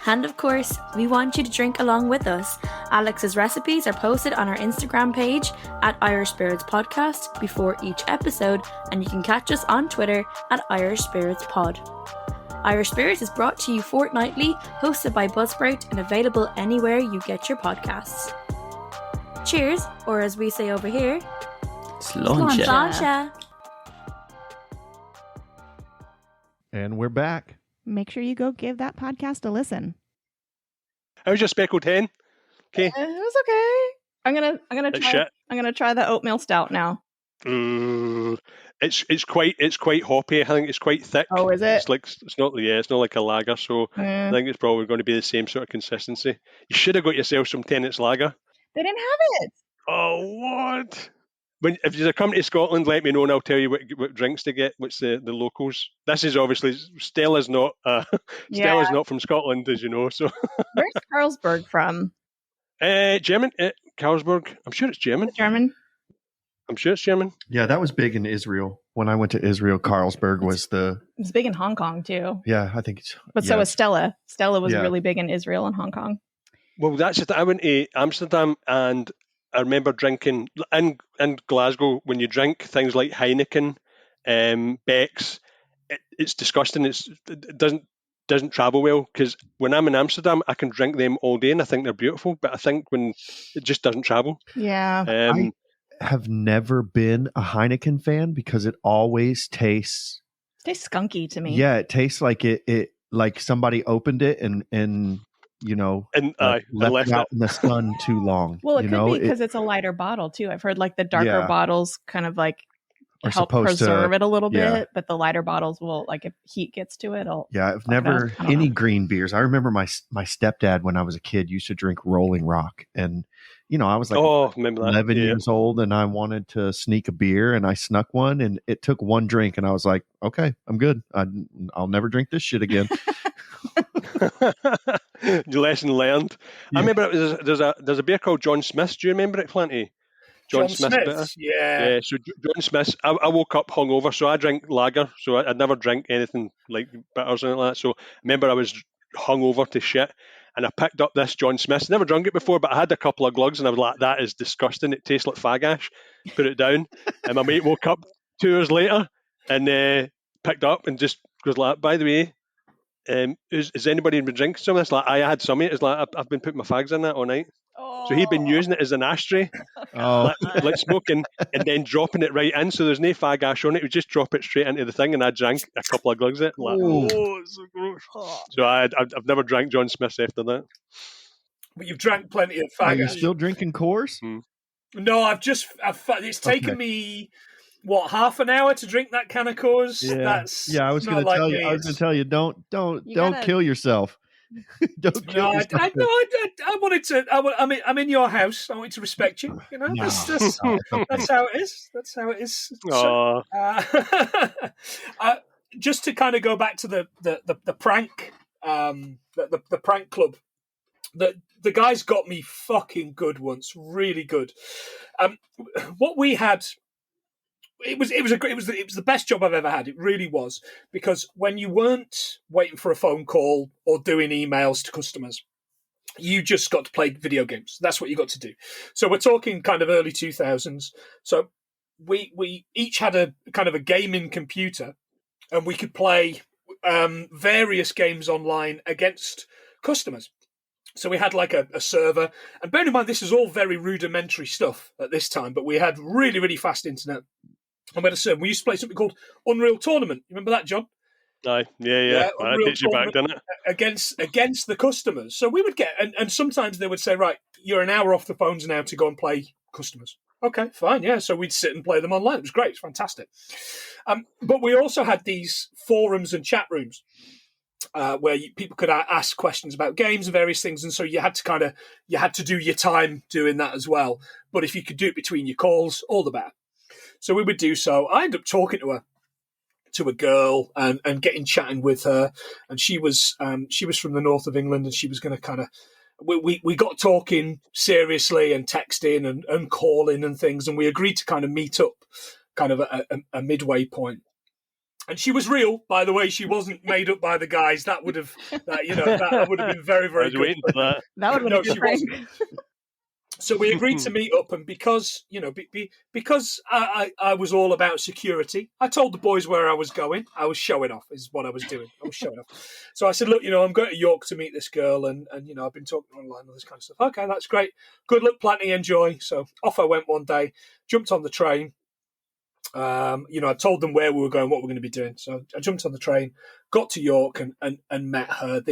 And of course, we want you to drink along with us. Alex's recipes are posted on our Instagram page at Irish Spirits Podcast before each episode, and you can catch us on Twitter at Irish Spirits Pod. Irish Spirits is brought to you fortnightly, hosted by Buzzsprout, and available anywhere you get your podcasts. Cheers, or as we say over here, Sláinte. Sláinte. And we're back. Make sure you go give that podcast a listen. How's your speckled hen? Okay. It was okay. I'm gonna try the oatmeal stout now. It's quite hoppy. I think it's quite thick. Oh, is it? It's not like a lager, so I think it's probably going to be the same sort of consistency. You should have got yourself some Tennent's lager. They didn't have it. Oh, what? If you come to Scotland, let me know and I'll tell you what drinks to get. What's the locals? This is obviously Stella's not Stella's not from Scotland, as you know. So where's Carlsberg from? German. Carlsberg. I'm sure it's German. German. I'm sure it's German. Yeah, that was big in Israel. When I went to Israel, Carlsberg was It was big in Hong Kong too. Yeah, I think it's. But so was Stella. Stella was Yeah. really big in Israel and Hong Kong. Well, that's it. I went to Amsterdam and I remember drinking in Glasgow. When you drink things like Heineken, Beck's, it's disgusting. It doesn't travel well because when I'm in Amsterdam, I can drink them all day and I think they're beautiful. But I think when it just doesn't travel. Yeah. I have never been a Heineken fan because it always tastes. It tastes skunky to me. Yeah, it tastes like it like somebody opened it and you know, and left it out in the sun too long. Well, it could be because it's a lighter bottle too. I've heard like the darker bottles kind of like are help supposed preserve it a little yeah. bit, but the lighter bottles will, like, if heat gets to it, it'll. Yeah, I've never any green beers. I remember my stepdad when I was a kid used to drink Rolling Rock, and you know I was like 11 years old, and I wanted to sneak a beer, and I snuck one, and it took one drink, and I was like, okay, I'm good. I'll never drink this shit again. Lesson learned. Yeah. I remember there's a beer called John Smith's. Do you remember it, Plenty? John Smith's. Yeah. So John Smith's. I woke up hungover, so I drink lager. So I'd never drink anything like bitters or anything like that. So I remember I was hungover to shit, and I picked up this John Smith's. Never drunk it before, but I had a couple of glugs, and I was like, "That is disgusting. It tastes like fag ash." Put it down, and my mate woke up 2 hours later and picked up and just was like, "By the way, has anybody been drinking some of this?" Like, I had some of it. It's like I've been putting my fags in that all night. Oh. So he'd been using it as an ashtray, like smoking, and then dropping it right in. So there's no fag ash on it. He would just drop it straight into the thing, and I drank a couple of glugs of it. Like, it's so gross. So I've never drank John Smith's after that. But you've drank plenty of fag ash. Are you still drinking Coors? No, it's taken me. What, half an hour to drink that can of Coors? Yeah, I was going to tell you, don't kill yourself. Don't kill yourself. I wanted to. I'm in your house. I wanted to respect you. You know, that's how it is. That's how it is. So, just to kind of go back to the prank, the prank club. The guys got me fucking good once, really good. What we had. It was the best job I've ever had. It really was, because when you weren't waiting for a phone call or doing emails to customers, you just got to play video games. That's what you got to do. So we're talking kind of early 2000s. So we each had a kind of a gaming computer, and we could play various games online against customers. So we had like a server, and bear in mind this is all very rudimentary stuff at this time, but we had really, really fast internet. And we had a server. We used to play something called Unreal Tournament. You remember that, John? Aye, yeah. That Unreal takes you back, Tournament doesn't it? against the customers. So we would get, and sometimes they would say, right, you're an hour off the phones now to go and play customers. Okay, fine, yeah. So we'd sit and play them online. It was great. It's fantastic. But we also had these forums and chat rooms. Where people could ask questions about games and various things, and so you had to do your time doing that as well. But if you could do it between your calls, all the better. So we would do so. I ended up talking to a girl and getting chatting with her, and she was from the north of England, and she was going to kind of. We got talking seriously and texting and calling and things, and we agreed to kind of meet up, kind of a midway point. And she was real, by the way. She wasn't made up by the guys. That would have been very, very good. Waiting for that. That would have been great. So we agreed to meet up, and because I was all about security, I told the boys where I was going. I was showing off, is what I was doing. I was showing off. So I said, look, I'm going to York to meet this girl, and I've been talking online, all this kind of stuff. Okay, that's great. Good luck, plenty, enjoy. So off I went one day, jumped on the train. I told them where we were going, what we're going to be doing. So I jumped on the train, got to York, and met her.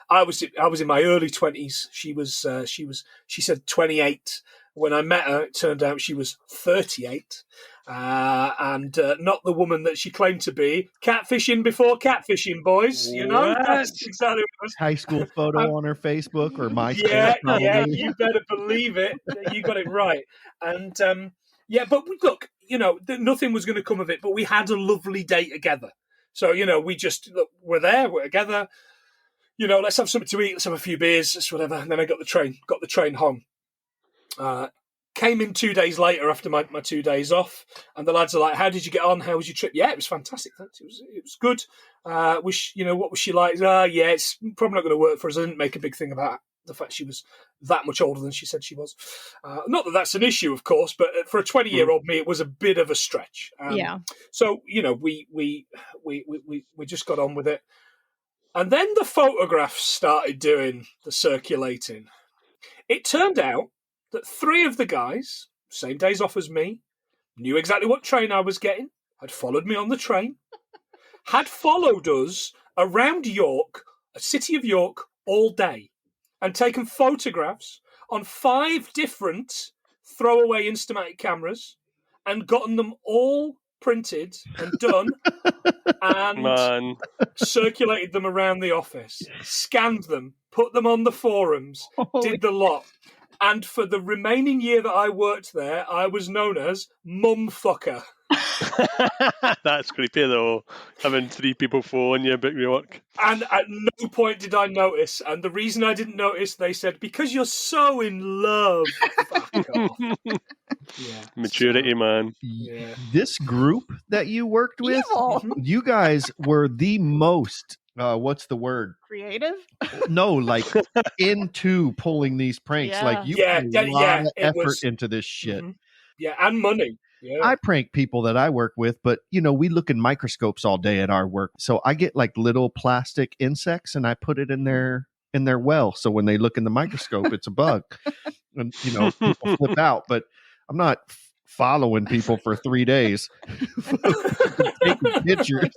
I was in my early 20s. She said 28. When I met her, it turned out she was 38, and not the woman that she claimed to be. Catfishing before catfishing, boys. That's exactly what it was. High school photo on her Facebook or MySpace. Yeah, you better believe it. You got it right. And but look, nothing was going to come of it, but we had a lovely day together. So, we're there, we're together, let's have something to eat, let's have a few beers, just whatever. And then I got the train home. Came in 2 days later after my 2 days off, and the lads are like, how did you get on? How was your trip? Yeah, it was fantastic. Thanks. It was good. What was she like? Yeah, it's probably not going to work for us. I didn't make a big thing about the fact she was that much older than she said she was. Not that that's an issue, of course, but for a 20-year-old me, it was a bit of a stretch. Yeah. So we just got on with it, and then the photographs started doing the circulating. It turned out that 3 of the guys, same days off as me, knew exactly what train I was getting, had followed me on the train, had followed us around York, a city of York, all day, and taken photographs on 5 different throwaway Instamatic cameras and gotten them all printed and done and circulated them around the office, scanned them, put them on the forums, did the lot. And for the remaining year that I worked there, I was known as Mumfucker. That's creepy, though, having 3 people phone you about your work. And at no point did I notice. And the reason I didn't notice, they said, because you're so in love. Fuck off. Yeah. Maturity, man. Yeah. This group that you worked with, you guys were the most, what's the word? Creative? No, like into pulling these pranks. Yeah. Like you put a lot of effort into this shit. Mm-hmm. Yeah, and money. Yeah. I prank people that I work with, but we look in microscopes all day at our work. So I get like little plastic insects and I put it in their well. So when they look in the microscope, it's a bug. And people flip out, but I'm not following people for 3 days. Taking pictures.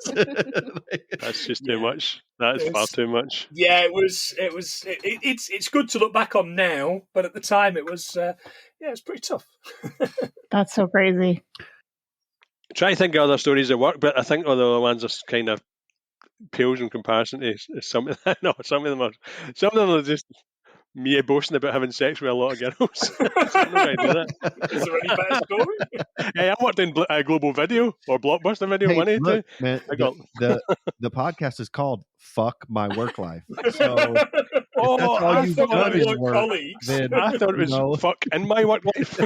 That's just too much. That's far too much. Yeah, it's good to look back on now, but at the time it was it's pretty tough. That's so crazy. Try to think of other stories that work, but I think other ones are kind of pales in comparison to some of them. No, some of them are just me boasting about having sex with a lot of girls. I'm not going to do that. Is there any better story? Hey, I worked in Global Video or Blockbuster Video. Hey, look, man, the podcast is called "Fuck My Work Life." So that's all you've done is work. Then, I thought it was "fuck in my work life."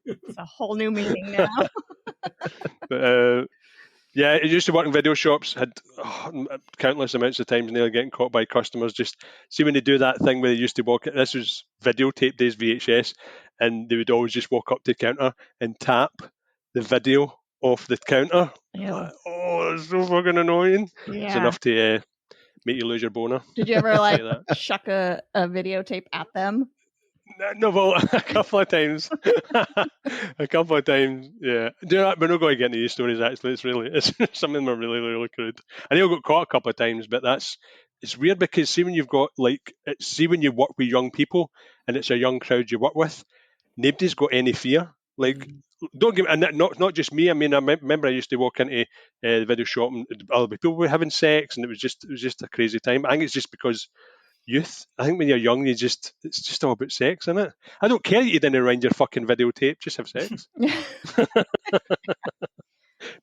It's a whole new meaning now. But, yeah, I used to work in video shops, had countless amounts of times nearly getting caught by customers. Just see when they do that thing where they used to walk, this was videotape days, VHS, and they would always just walk up to the counter and tap the video off the counter. Yeah. Oh, it's so fucking annoying. Yeah. It's enough to make you lose your boner. Did you ever like that. chuck a videotape at them? No, well, a couple of times. A couple of times, yeah. We're not going to get into these stories, actually. It's something we're really crude. I know I got caught a couple of times, but it's weird because see when you've got, like, see when you work with young people and it's a young crowd you work with, nobody's got any fear. Like, don't give, and not just me. I mean, I remember I used to walk into the video shop and other people were having sex, and it was just a crazy time. I think it's just because youth. I think when you're young, it's just all about sex, isn't it? I don't care that you didn't rewind your fucking videotape. Just have sex.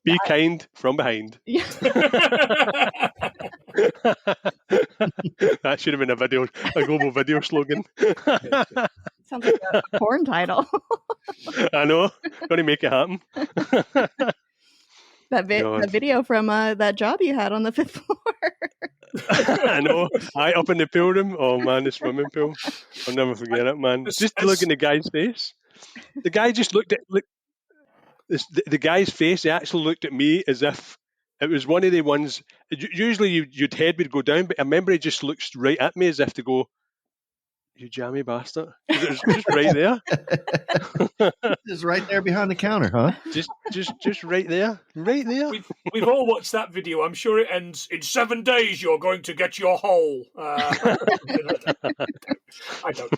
Be kind from behind. Yeah. That should have been a global video slogan. Sounds like a porn title. I know. Got to make it happen. That video from that job you had on the 5th floor. I know. Up in the pool room. Oh man, the swimming pool. I'll never forget it, man. Just look in the guy's face. The guy just looked at the guy's face. He actually looked at me as if it was one of the ones. Usually, your head would go down, but I remember he just looks right at me as if to go, "You jammy bastard!" It was just right there. Just right there behind the counter, huh? Just right there, right there. We've all watched that video. I'm sure it ends in 7 days. You're going to get your hole. I don't.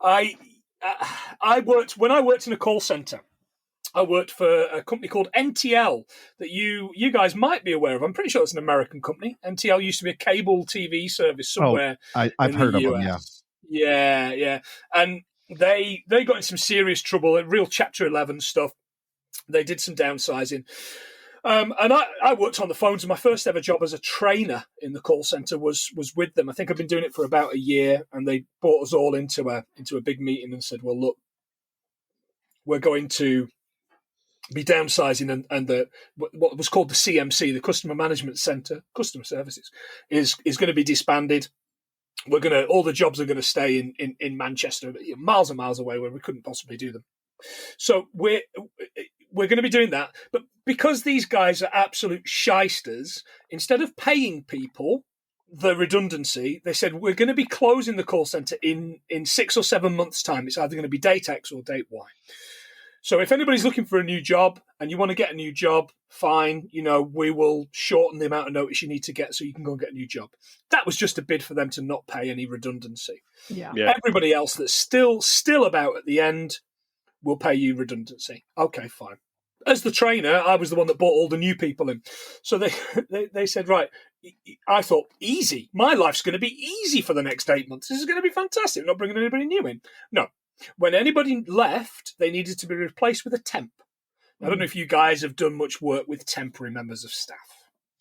I worked when I worked in a call center. I worked for a company called NTL that you guys might be aware of. I'm pretty sure it's an American company. NTL used to be a cable TV service somewhere. Oh, I've heard of them, yeah. Yeah. And they got in some serious trouble, real Chapter 11 stuff. They did some downsizing. And I worked on the phones, and my first ever job as a trainer in the call center was with them. I think I've been doing it for about a year, and they brought us all into a big meeting and said, well, look, we're going to be downsizing, and what was called the CMC, the Customer Management Center, Customer Services, is going to be disbanded. All the jobs are going to stay in Manchester, miles and miles away, where we couldn't possibly do them. So we're going to be doing that, but because these guys are absolute shysters, instead of paying people the redundancy, they said we're going to be closing the call center in 6 or 7 months' time. It's either going to be date X or date Y. So if anybody's looking for a new job and you want to get a new job, fine, we will shorten the amount of notice you need to get so you can go and get a new job. That was just a bid for them to not pay any redundancy. Yeah. Everybody else that's still about at the end will pay you redundancy. Okay, fine. As the trainer, I was the one that brought all the new people in. So they said, right, I thought, easy. My life's going to be easy for the next 8 months. This is going to be fantastic. I'm not bringing anybody new in. No. When anybody left, they needed to be replaced with a temp. I don't know if you guys have done much work with temporary members of staff.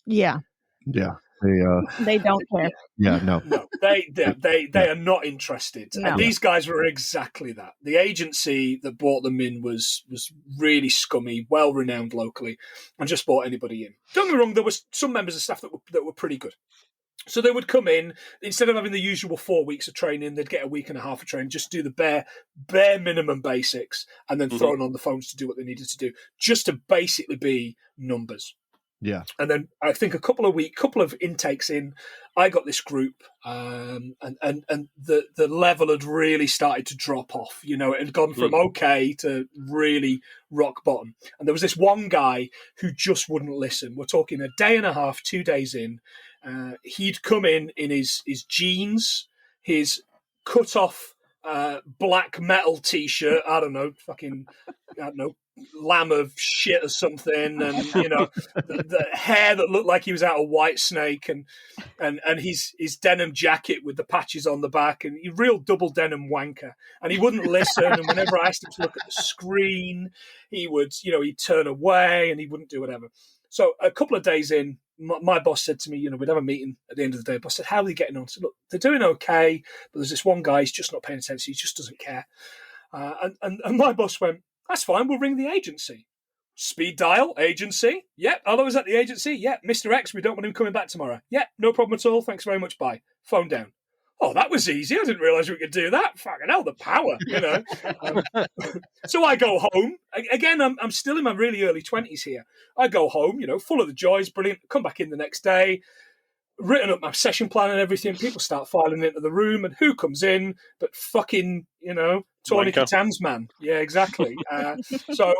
Yeah. Yeah. They don't care. Yeah, no. No, they are not interested. No. And these guys were exactly that. The agency that brought them in was really scummy, well renowned locally, and just brought anybody in. Don't get me wrong, there was some members of staff that were pretty good. So they would come in, instead of having the usual 4 weeks of training, they'd get a week and a half of training, just do the bare minimum basics, and then thrown on the phones to do what they needed to do, just to basically be numbers. Yeah. And then I think a couple of intakes in, I got this group, and the level had really started to drop off. It had gone from okay to really rock bottom. And there was this one guy who just wouldn't listen. We're talking a day and a half, 2 days in. He'd come in his jeans, his cut off black metal T-shirt. I don't know, lamb of shit or something, and the hair that looked like he was out of White Snake, and his denim jacket with the patches on the back, and he real double denim wanker. And he wouldn't listen. And whenever I asked him to look at the screen, he would, he'd turn away and he wouldn't do whatever. So a couple of days in, my boss said to me, we'd have a meeting at the end of the day. Boss said, how are they getting on? I said, look, they're doing okay, but there's this one guy, he's just not paying attention. He just doesn't care. And my boss went, that's fine, we'll ring the agency. Speed dial, agency. Yep, hello, is that the agency? Yep, Mr. X, we don't want him coming back tomorrow. Yep, no problem at all, thanks very much, bye. Phone down. Oh, that was easy. I didn't realise we could do that. Fucking hell, the power, So I go home. Again, I'm still in my really early 20s here. I go home, full of the joys, brilliant. Come back in the next day. written up my session plan and everything. People start filing into the room, and who comes in but fucking, Tony Katan's man. Yeah, exactly. So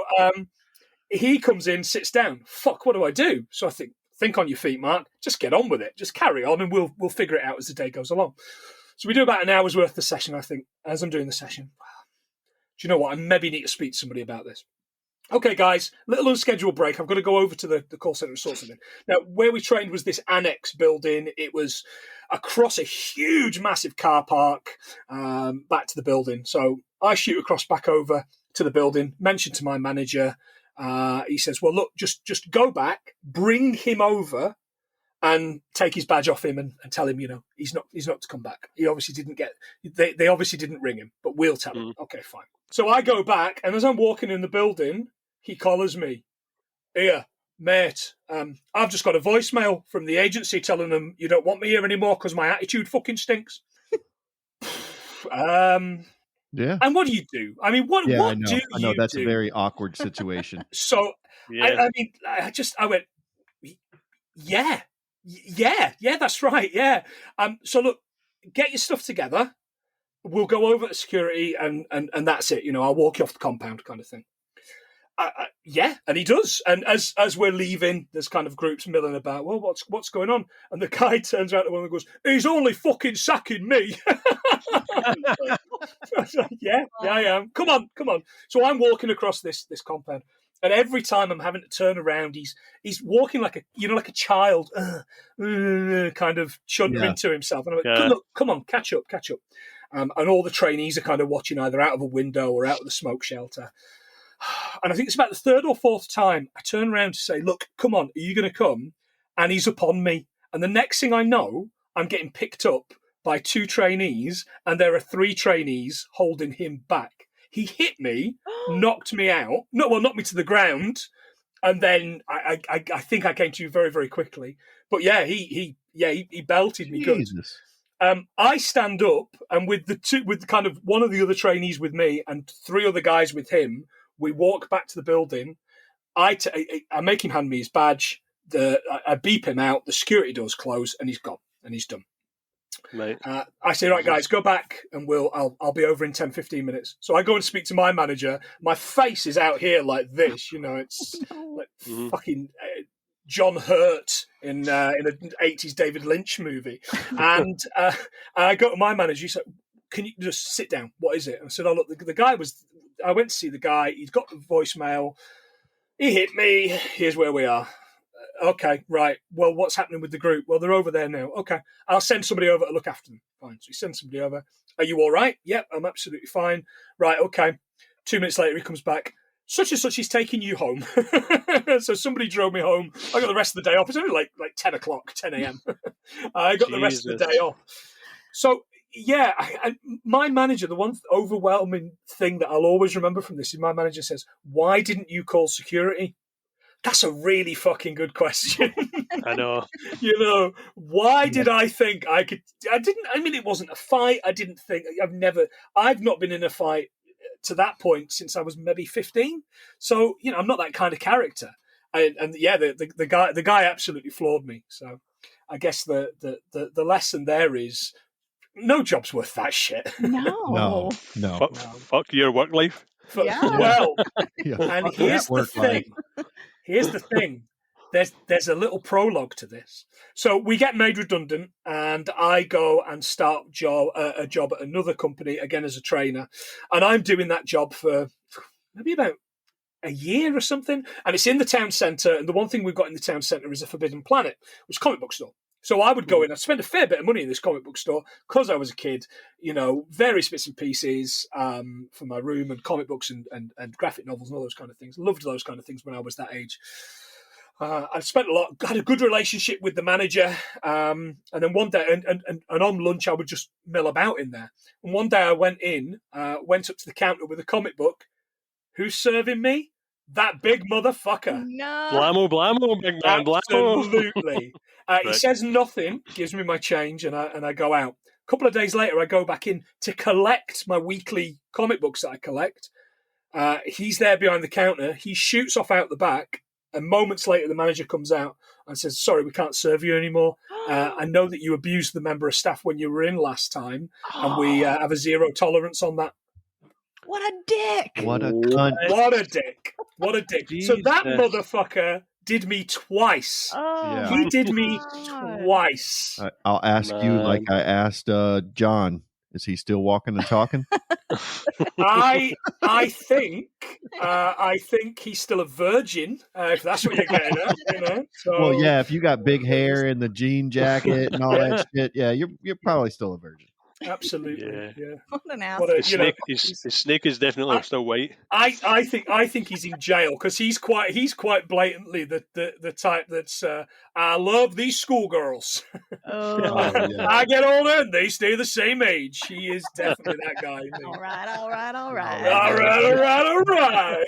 he comes in, sits down. Fuck, what do I do? So I think on your feet, Mark. Just get on with it. Just carry on, and we'll figure it out as the day goes along. So we do about an hour's worth of the session, I think, as I'm doing the session. Do you know what? I maybe need to speak to somebody about this. Okay, guys, little unscheduled break. I've got to go over to the call centre and sort something. Now, where we trained was this annex building. It was across a huge, massive car park back to the building. So I shoot across back over to the building, mention to my manager. He says, well, look, just go back, bring him over and take his badge off him and tell him, he's not to come back. He obviously didn't they obviously didn't ring him, but we'll tell him. Okay, fine. So I go back, and as I'm walking in the building, he collars me. Here, mate, I've just got a voicemail from the agency telling them you don't want me here anymore because my attitude fucking stinks. Yeah. And what do you do? I mean, what do you do? I know that's a very awkward situation. So, yeah. I went, yeah, that's right, yeah. So look, get your stuff together. We'll go over to security and that's it. I'll walk you off the compound kind of thing. Yeah, and he does. And as we're leaving, there's kind of groups milling about. Well, what's going on? And the guy turns around to one and goes, "He's only fucking sacking me." Yeah, I am. Come on. So I'm walking across this compound, and every time I'm having to turn around, he's walking like a child, kind of chuntering to himself. And I'm like, look, come on, catch up. And all the trainees are kind of watching either out of a window or out of the smoke shelter. And I think it's about the third or fourth time I turn around to say, look, come on, are you going to come? And he's upon me. And the next thing I know, I'm getting picked up by 2 trainees, and there are 3 trainees holding him back. He hit me, knocked me out. Knocked me to the ground. And then I think I came to very, very quickly. But yeah, he belted me good. I stand up, and with kind of one of the other trainees with me and 3 other guys with him, we walk back to the building. I make him hand me his badge. I beep him out. The security doors close, and he's gone, and he's done. Right. I say, right, guys, go back, and I'll be over in 10, 15 minutes. So I go and speak to my manager. My face is out here like this, it's like fucking John Hurt in an 80s David Lynch movie. And I go to my manager. He said, can you just sit down? What is it? And I said, oh, look, the guy I went to see the guy. He's got the voicemail. He hit me. Here's where we are. Okay, right. Well, what's happening with the group? Well, they're over there now. Okay, I'll send somebody over to look after them. Fine. So he sends somebody over. Are you all right? Yep, I'm absolutely fine. Right, okay. 2 minutes later, he comes back. Such and such is taking you home. So somebody drove me home. I got the rest of the day off. It's only like 10 o'clock, 10 a.m. I got the rest of the day off. So, yeah, my manager, the one overwhelming thing that I'll always remember from this is my manager says, why didn't you call security? That's a really fucking good question. I know. Why did I think I could? It wasn't a fight. I've not been in a fight to that point since I was maybe 15. So, I'm not that kind of character. The guy absolutely floored me. So I guess the lesson there is no job's worth that shit. No. Fuck your work life. Well, and here's the thing. Here's the thing. There's a little prologue to this. So we get made redundant, and I go and start a job at another company, again as a trainer. And I'm doing that job for maybe about a year or something. And it's in the town centre. And the one thing we've got in the town centre is a Forbidden Planet, which is a comic book store. So I would go in, I'd spend a fair bit of money in this comic book store because I was a kid, various bits and pieces for my room and comic books and graphic novels and all those kind of things. Loved those kind of things when I was that age. I spent had a good relationship with the manager. And then one day, and on lunch, I would just mill about in there. And one day I went up to the counter with a comic book. Who's serving me? That big motherfucker. No. Blamo, big man, blamo. Absolutely. He says nothing, gives me my change, and I go out. A couple of days later, I go back in to collect my weekly comic books that I collect. He's there behind the counter. He shoots off out the back, and moments later, the manager comes out. and says, "Sorry, we can't serve you anymore. I know that you abused the member of staff when you were in last time, and we have a zero tolerance on that." What a dick! What a cunt. What a dick! What a dick! So that Jesus. motherfucker did me twice. Oh, Yeah. He my did me God. twice. I'll ask you like Man. I asked John. Is he still walking and talking? I think he's still a virgin. If that's what you're getting at, you know. So, Well, yeah. If you got big hair and the jean jacket and all that shit, yeah, you're probably still a virgin. absolutely, yeah. What an What a, asshole. you know, His snake is definitely still white. I think he's in jail because he's quite blatantly the type that's I love these schoolgirls. Oh, yeah. I get older and they stay the same age. He is definitely that guy. all right, all right, all right. All right.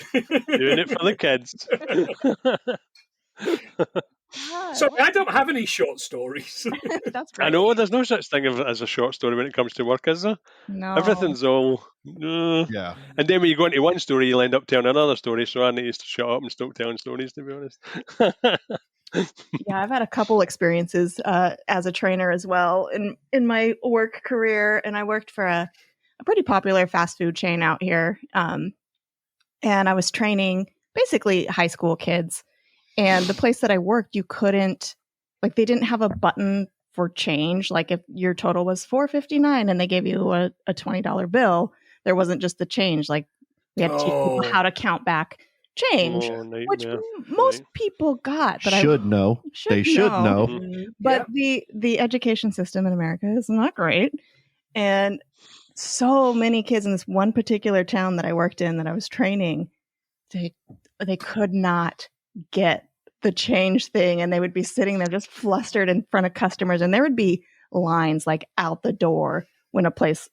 Doing it for the kids. God, So I don't have any short stories. that's great. I know there's no such thing as a short story when it comes to work, is there? No. Everything's all. Yeah. And then when you go into one story, you'll end up telling another story. So I need to shut up and stop telling stories, to be honest. Yeah, I've had a couple experiences as a trainer as well in my work career, and I worked for a pretty popular fast food chain out here, and I was training basically high school kids. And the place that I worked, you couldn't, like, they didn't have a button for change. Like, if your total was $4.59 and they gave you a $20 bill, there wasn't just the change. Like, we had to teach people how to count back change, Oh, which nightmare. most Right. people got. But Should know. They should know. Mhm. But the education system in America is not great. And so many kids in this one particular town that I worked in that I was training, they could not get the change thing, and they would be sitting there just flustered in front of customers, and there would be lines like out the door when this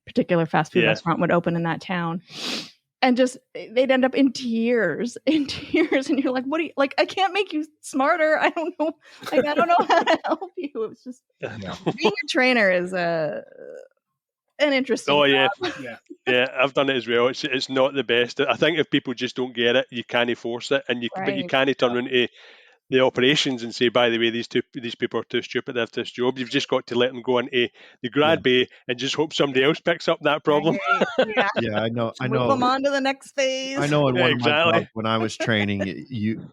particular fast food restaurant would open in that town, and just they'd end up in tears, and you're like, what do you like? I can't make you smarter. I don't know. Like, I don't know how to help you. It was just being a trainer is an interesting. Oh yeah, Yeah. yeah. I've done it as well. It's not the best. I think if people just don't get it, you can't force it, and but you Right. can't turn into the operations and say, by the way, these people are too stupid to have this job. You've just got to let them go into the grad bay and just hope somebody else picks up that problem. Right. Yeah. Yeah, I know. Move them on to the next phase. I know. In one of my Exactly. jobs when I was training, you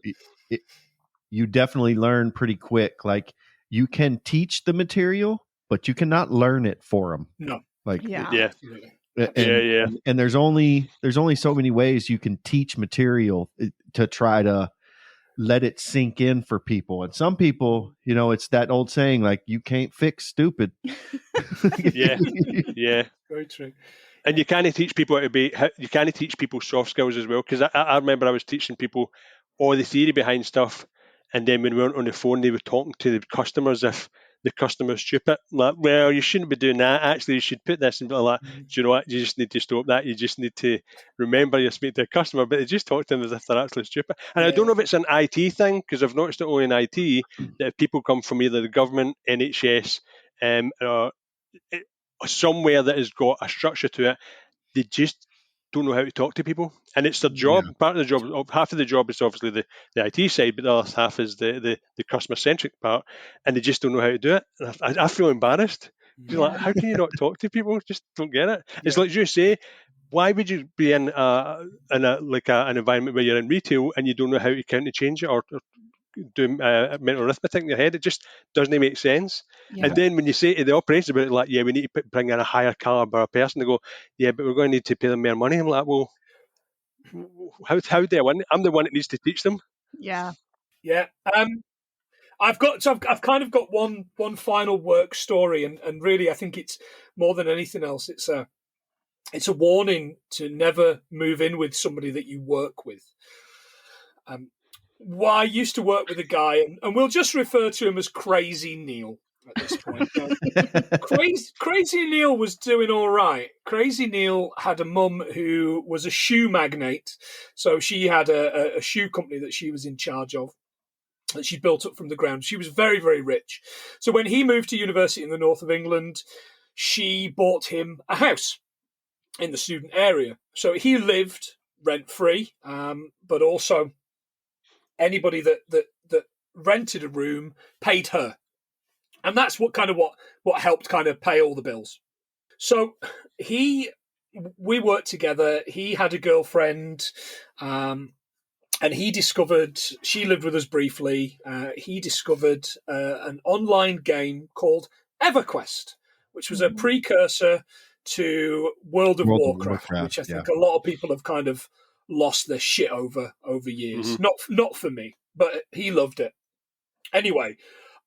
definitely learn pretty quick. Like, you can teach the material, but you cannot learn it for them. No. Like, Yeah. Yeah. And there's only so many ways you can teach material to try to let it sink in for people. And some people, it's that old saying, like, you can't fix stupid. Yeah. Very true. And you can't teach people you can't teach people soft skills as well. Because I remember I was teaching people all the theory behind stuff, and then when we went on the phone, they were talking to the customers if the customer's stupid. Like, well, you shouldn't be doing that. Actually, you should put this and like, do you know what? You just need to stop that. You just need to remember you're speaking to a customer, but they just talk to them as if they're actually stupid. And I don't know if it's an IT thing, because I've noticed it only in IT that if people come from either the government, NHS, or somewhere that has got a structure to it, they just don't know how to talk to people, and it's their job. Part of the job, half of the job is obviously the IT side, but the other half is the customer centric part, and they just don't know how to do it. And I feel embarrassed. You're like, how can you not talk to people? Just don't get it. It's like you say, why would you be in an environment where you're in retail and you don't know how to count to change it or do mental arithmetic in your head? It just doesn't make sense. Yeah. And then when you say to the operators about it, like, yeah, we need to bring in a higher caliber person, they go, yeah, but we're going to need to pay them more money. I'm like, well, how do I win? I'm the one that needs to teach them. Yeah. I've kind of got one final work story, and really I think it's more than anything else, it's a warning to never move in with somebody that you work with. Well, I used to work with a guy, and we'll just refer to him as Crazy Neil at this point. Crazy Neil was doing all right. Crazy Neil had a mum who was a shoe magnate, so she had a shoe company that she was in charge of, that she built up from the ground. She was very, very rich. So when he moved to university in the north of England, she bought him a house in the student area. So he lived rent-free, but also anybody that rented a room, paid her. And that's what helped kind of pay all the bills. So we worked together. He had a girlfriend, and he discovered, she lived with us briefly. He discovered an online game called EverQuest, which was a precursor to World of Warcraft, which I think a lot of people have kind of lost their shit over years. Not for me, but he loved it. Anyway,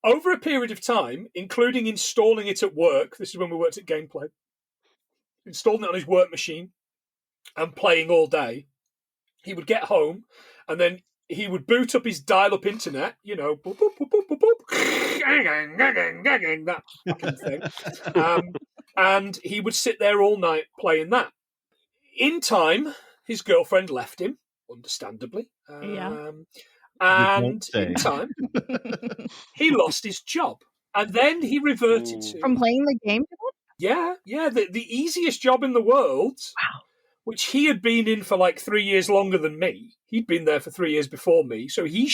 over a period of time, including installing it at work, this is when we worked at Gameplay, installing it on his work machine and playing all day, he would get home and then he would boot up his dial-up internet, boop, boop, boop, boop, boop, boop, that fucking thing. And he would sit there all night playing that. In time, his girlfriend left him, understandably. And in time, he lost his job. And then he reverted to... From playing the game? Yeah. The easiest job in the world, which he had been in for like 3 years longer than me. He'd been there for 3 years before me. So he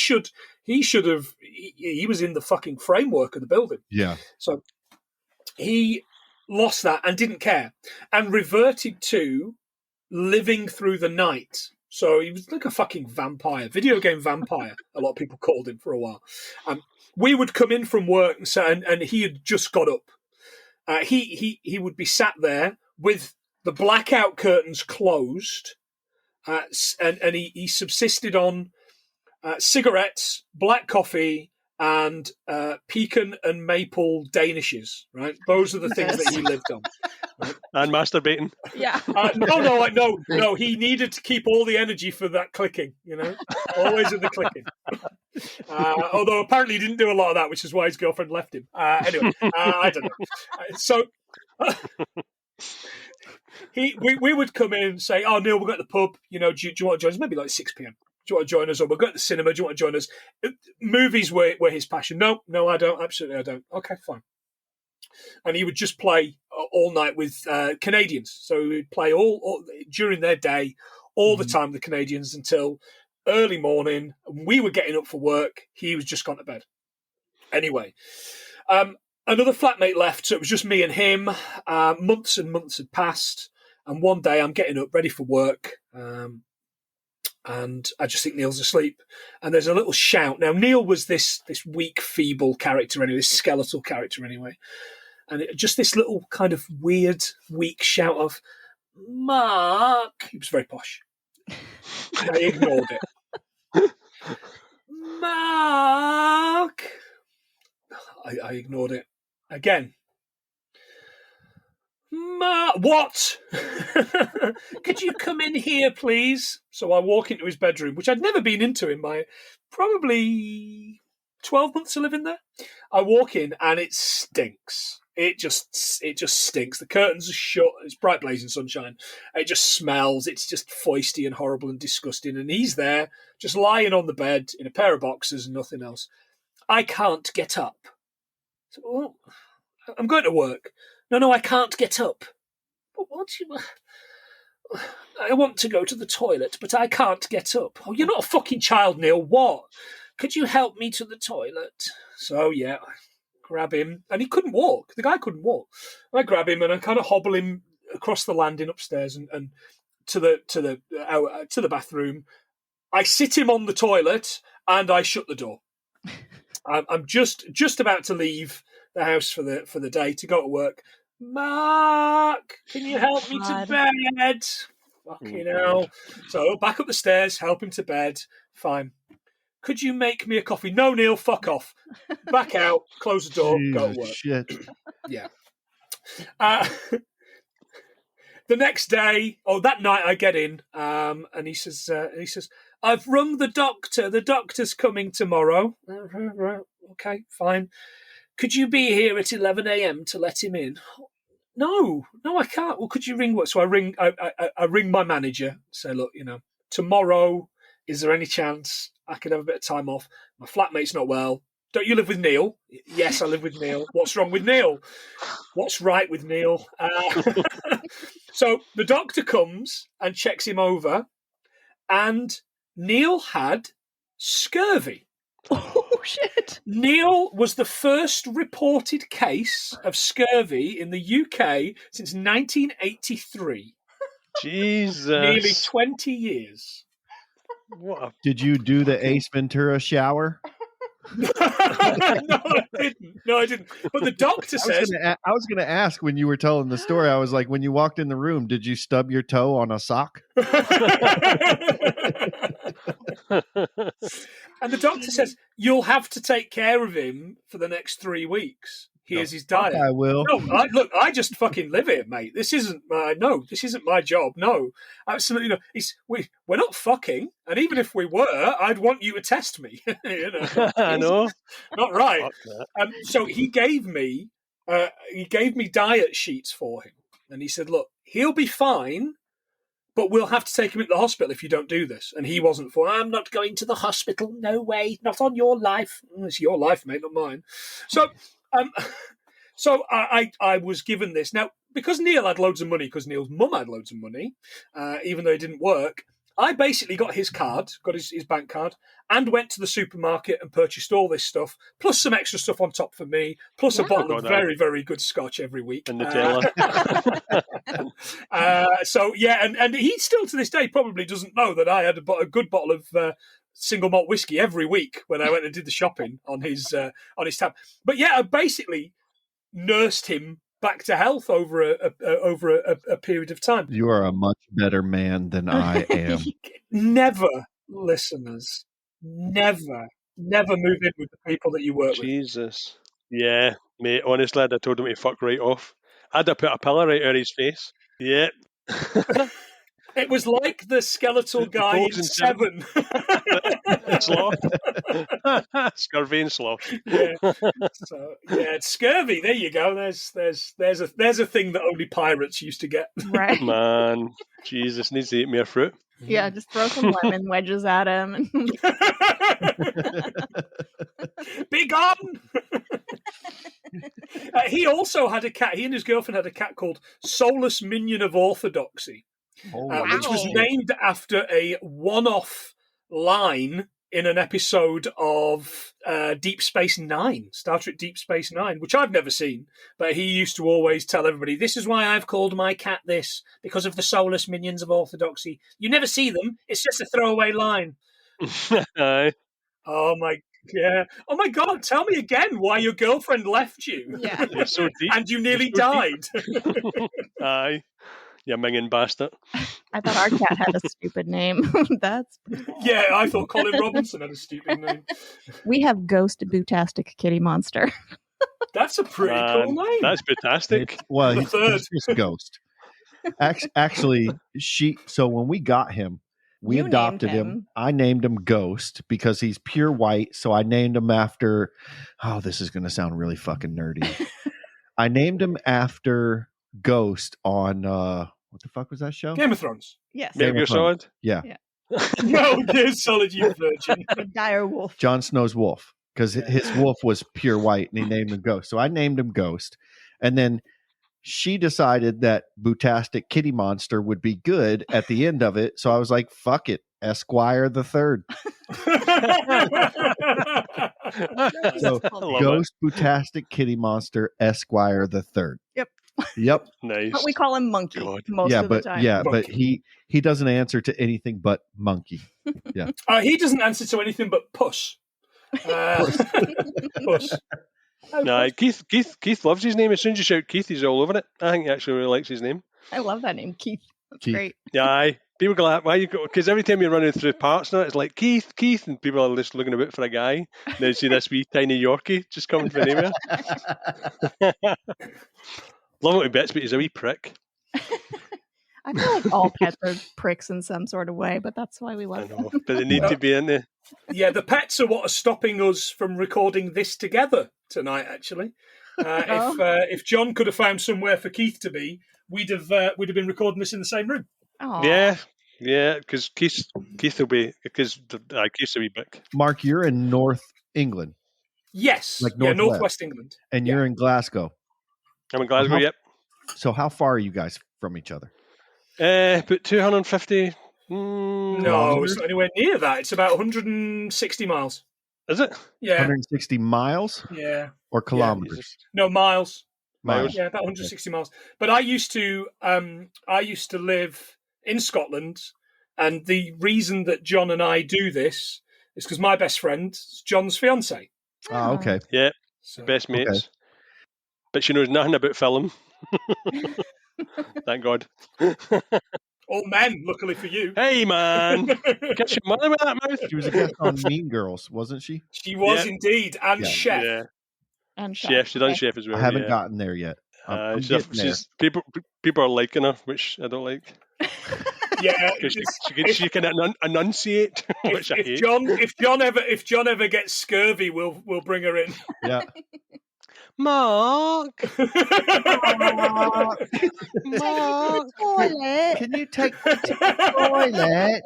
was in the fucking framework of the building. Yeah. So he lost that and didn't care and reverted to living through the night. So he was like a fucking vampire, video game vampire, a lot of people called him for a while. We would come in from work and he had just got up. He would be sat there with the blackout curtains closed, and he subsisted on cigarettes, black coffee, and pecan and maple danishes. Right, those are the things that he lived on. Right? And masturbating. Yeah. No. He needed to keep all the energy for that clicking. Always in the clicking. Although apparently he didn't do a lot of that, which is why his girlfriend left him. Anyway, I don't know. So. We would come in and say, "Oh, Neil, we'll go to the pub. Do you want to join us? Maybe like 6 p.m. Do you want to join us? Or we'll go to the cinema. Do you want to join us?" Movies were his passion. No, I don't. Absolutely, I don't. Okay, fine. And he would just play all night with Canadians. So he would play all during their day, all the time with the Canadians until early morning. We were getting up for work. He was just gone to bed. Anyway, another flatmate left, so it was just me and him. Months and months had passed. And one day I'm getting up, ready for work, and I just think Neil's asleep. And there's a little shout. Now, Neil was this weak, feeble character anyway, this skeletal character anyway. And just this little kind of weird, weak shout of, "Mark." He was very posh. I ignored it. "Mark." I ignored it. Again. What? Could you come in here, please? So I walk into his bedroom, which I'd never been into in my probably 12 months of living there. I walk in and it stinks. It just stinks. The curtains are shut. It's bright blazing sunshine. It just smells. It's just foisty and horrible and disgusting. And he's there, just lying on the bed in a pair of boxers and nothing else. I can't get up. So, well, I'm going to work. No, I can't get up. But I want to go to the toilet, but I can't get up. Oh, you're not a fucking child, Neil. What? Could you help me to the toilet? So, yeah, I grab him. And he couldn't walk. The guy couldn't walk. I grab him and I kind of hobble him across the landing upstairs and to the bathroom. I sit him on the toilet and I shut the door. I'm just about to leave the house for the day to go to work. "Mark, can you help me to bed?" Fucking hell. So back up the stairs, help him to bed. Fine. "Could you make me a coffee?" "No, Neil, fuck off." Back out, close the door, go to work. Shit. Yeah. The next day, that night I get in, and he says, "I've rung the doctor. The doctor's coming tomorrow." Okay, fine. "Could you be here at 11 a.m. to let him in?" No, I can't. "Well, could you ring what?" So I ring my manager, say, "Look, tomorrow, is there any chance I could have a bit of time off? My flatmate's not well." "Don't you live with Neil?" "Yes, I live with Neil." "What's wrong with Neil?" "What's right with Neil?" So the doctor comes and checks him over, and Neil had scurvy. Oh, shit. Neil was the first reported case of scurvy in the UK since 1983. Jesus. Nearly 20 years. What a Did you do the Ace Ventura shower? No, I didn't. But the doctor says... I was gonna ask when you were telling the story. I was like, when you walked in the room, did you stub your toe on a sock? And the doctor says, you'll have to take care of him for the next 3 weeks. Here's his diet. I will. No, I just fucking live here, mate. This isn't my job. No, absolutely no. We're not fucking, and even if we were, I'd want you to test me. You know, I know. Not right. Fuck that. So he gave me diet sheets for him, and he said, "Look, he'll be fine, but we'll have to take him into the hospital if you don't do this." And he wasn't for, I'm not going to the hospital. No way. Not on your life. It's your life, mate, not mine. So I was given this. Now, because Neil had loads of money, because Neil's mum had loads of money, even though it didn't work, I basically got his card, got his bank card, and went to the supermarket and purchased all this stuff, plus some extra stuff on top for me, plus a bottle of very, very good scotch every week. And Nutella. And he still to this day probably doesn't know that I had a good bottle of single malt whiskey every week when I went and did the shopping on his tab. But yeah, I basically nursed him back to health over a period of time. You are a much better man than I am. Never, listeners, never move in with the people that you work with. Jesus. Yeah, mate, honestly, I told him to fuck right off. I'd have put a pillow right over his face. Yeah. It was like the skeletal guy in Seven. Sloth. Scurvy and sloth. Yeah. So yeah, it's scurvy. There you go. There's a thing that only pirates used to get. Right. Man, Jesus needs to eat more fruit. Yeah, just throw some lemon wedges at him. Be gone! He also had a cat. He and his girlfriend had a cat called Solus Minion of Orthodoxy. Which was named after a one-off line in an episode of Deep Space Nine, Star Trek Deep Space Nine, which I've never seen, but he used to always tell everybody, this is why I've called my cat this, because of the Solus Minions of Orthodoxy. You never see them, it's just a throwaway line. Oh my God, tell me again why your girlfriend left you. Yeah. You're so deep. And you nearly died. Aye. You minging bastard. I thought our cat had a stupid name. That's pretty bad. Yeah, I thought Colin Robinson had a stupid name. We have Ghost Bootastic Kitty Monster. That's a pretty cool name. That's fantastic. He's just Ghost. Actually, so when we got him, we adopted him. I named him Ghost because he's pure white. So I named him after, this is going to sound really fucking nerdy. I named him after Ghost on what the fuck was that show? Game of Thrones. Yes. Metal Gear Solid? Yeah. No, Gear Solid, you virgin. The dire wolf. Jon Snow's wolf, because his wolf was pure white and he named him Ghost. So I named him Ghost. And then she decided that Bootastic Kitty Monster would be good at the end of it. So I was like, fuck it, Esquire the Third. So Ghost Bootastic Kitty Monster Esquire the Third. Yep. Nice. But we call him Monkey most of the time. Yeah, but he doesn't answer to anything but monkey. Yeah. He doesn't answer to anything but puss. Puss. No, Keith loves his name. As soon as you shout Keith, he's all over it. I think he actually really likes his name. I love that name, Keith. That's great. Yeah, aye. People go like, why you go? Because every time you're running through parts now, it's like Keith, and people are just looking about for a guy. And then you see this wee tiny Yorkie just coming from anywhere. Love him to bits, but he's a wee prick. I feel like all pets are pricks in some sort of way, but that's why we love them. But they need to be in there. Yeah, the pets are what are stopping us from recording this together tonight, actually. If John could have found somewhere for Keith to be, we'd have been recording this in the same room. Aww. Yeah, because Keith will be, because Keith's a wee bick. Mark, you're in North England. Yes. Like Northwest England. And you're in Glasgow. I'm in Glasgow, yep. So how far are you guys from each other? About 250. No, it's not anywhere near that. It's about 160 miles. Is it? Yeah. 160 miles Yeah. or kilometers? No, miles. Miles. Yeah, about 160 miles. But I used to live in Scotland, and the reason that John and I do this is because my best friend is John's fiance. Oh, okay. Yeah, So, best mates. But she knows nothing about film. Thank God. all men, luckily for you. Hey, man. Kiss your mother with that mouth. She was a guest on Mean Girls, wasn't she? She was indeed, and Yeah. chef. Yeah. And Chef. She done chef as well. I haven't yeah. gotten there yet. I'm getting there. People are liking her, which I don't like. Yeah, She can enunciate, which I hate. If John ever gets scurvy, we'll bring her in. Yeah. Mark. Mark. Toilet. Can you take me to the toilet?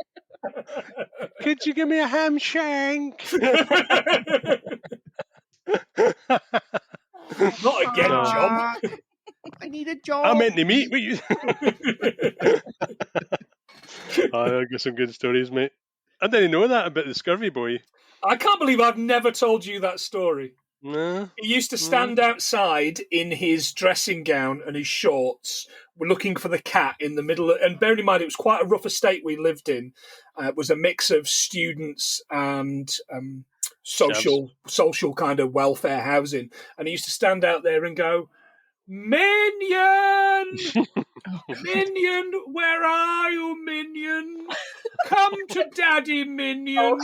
Could you give me a ham shank? Not again, John. I need a job. I meant to meet with you. I've got some good stories, mate. I didn't know that about the scurvy boy. I can't believe I've never told you that story. No. He used to stand outside in his dressing gown and his shorts, looking for the cat in the middle. And bearing in mind, it was quite a rough estate we lived in. It was a mix of students and social kind of welfare housing. And he used to stand out there and go, "Minion! Minion, where are you, Minion? Come to Daddy, Minion."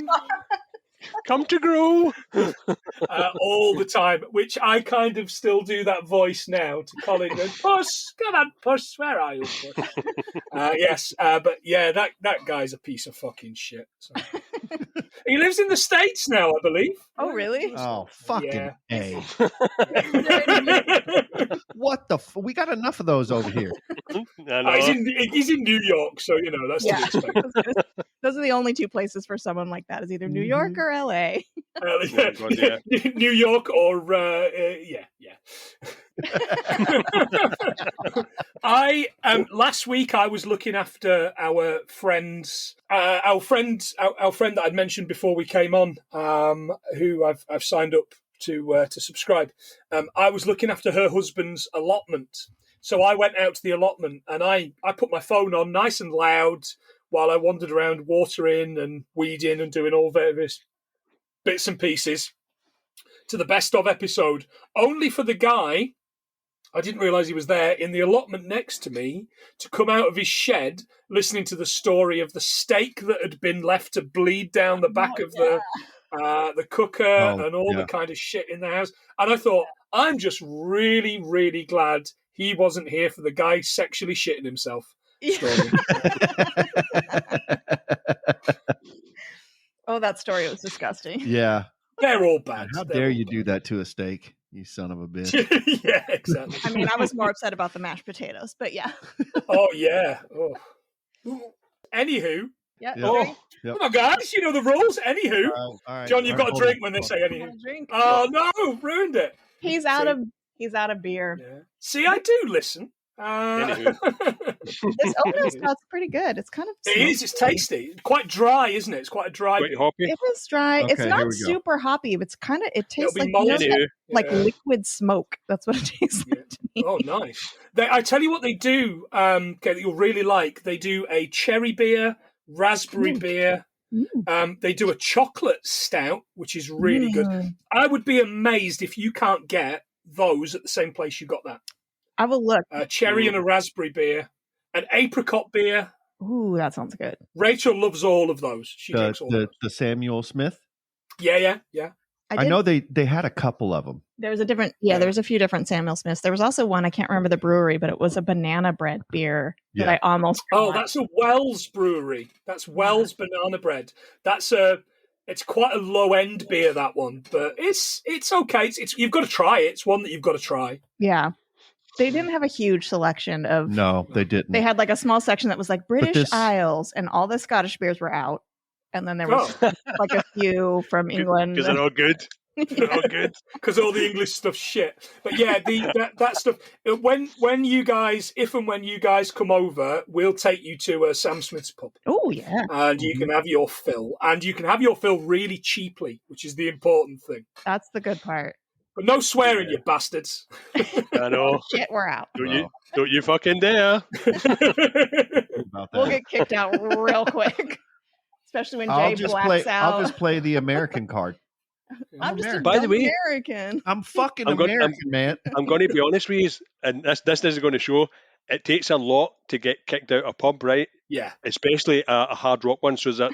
Come to grow. All the time, which I kind of still do that voice now to Colin. Goes, "Puss, come on, Puss, where are you, Puss?" Yes, but yeah, that guy's a piece of fucking shit. So. He lives in the States now, I believe. Oh, really? Oh, fucking Yeah. A. What the? We got enough of those over here. He's in New York, so you know that's to be expected. Those are the only two places for someone like that. Is either New York or LA. God, yeah. New York or yeah. Last week I was looking after our friend that I'd mentioned before we came on, who I've signed up to subscribe. I was looking after her husband's allotment, so I went out to the allotment and I put my phone on nice and loud while I wandered around watering and weeding and doing all various bits and pieces to the best of episode, only for the guy, I didn't realise he was there, in the allotment next to me to come out of his shed listening to the story of the steak that had been left to bleed down the back of the cooker and all the kind of shit in the house. And I thought, I'm just really, really glad he wasn't here for the guy sexually shitting himself. Oh, that story was disgusting. Yeah. They're all bad. How dare you do that to a steak, you son of a bitch. Yeah, exactly. I mean, I was more upset about the mashed potatoes, but yeah. Oh, yeah. Oh. Anywho. Yeah. Oh. Yep. Come on, guys. You know the rules. Anywho. All right. John, you've got to drink when they say anywho. Oh, no. Ruined it. He's out of beer. Yeah. See, I do listen. This oatmeal stout's pretty good. It's kind of it is. It's tasty. Quite dry, isn't it? It's quite a dry. Quite hoppy. It is dry. Okay, it's not super hoppy. It's kind of. It tastes like like liquid smoke. That's what it tastes like to me. Oh, nice. I tell you what they do. Okay, that you'll really like. They do a cherry beer, raspberry beer. They do a chocolate stout, which is really good. I would be amazed if you can't get those at the same place you got that. I will look. Cherry and a raspberry beer, an apricot beer. Ooh, that sounds good. Rachel loves all of those. She drinks all of those. The Samuel Smith? Yeah. I know they had a couple of them. There's a different, there's a few different Samuel Smiths. There was also one, I can't remember the brewery, but it was a banana bread beer that I almost. Oh, that's a Wells brewery. That's Wells banana bread. It's quite a low end beer, that one, but it's okay. It's you've got to try it. It's one that you've got to try. Yeah. They didn't have a huge selection of. No, they didn't. They had like a small section that was like British Isles, and all the Scottish beers were out. And then there was like a few from England. Because they're all good. Oh, good. Because all the English stuff's shit. But yeah, that stuff. When you guys, if and when you guys come over, we'll take you to Sam Smith's pub. Oh yeah, and you can have your fill, and you can have your fill really cheaply, which is the important thing. that's the good part. But no swearing, you bastards. I know. Shit, we're out. Don't you fucking dare. About We'll that. get kicked out real quick, especially when Jay blacks out. I'll just play the American card. I'm just a By the dumb way, American. I'm fucking I'm gonna- American, man. I'm going to be honest with you, and this is going to show, it takes a lot to get kicked out of a pub, right? Yeah. Especially a hard rock one. So that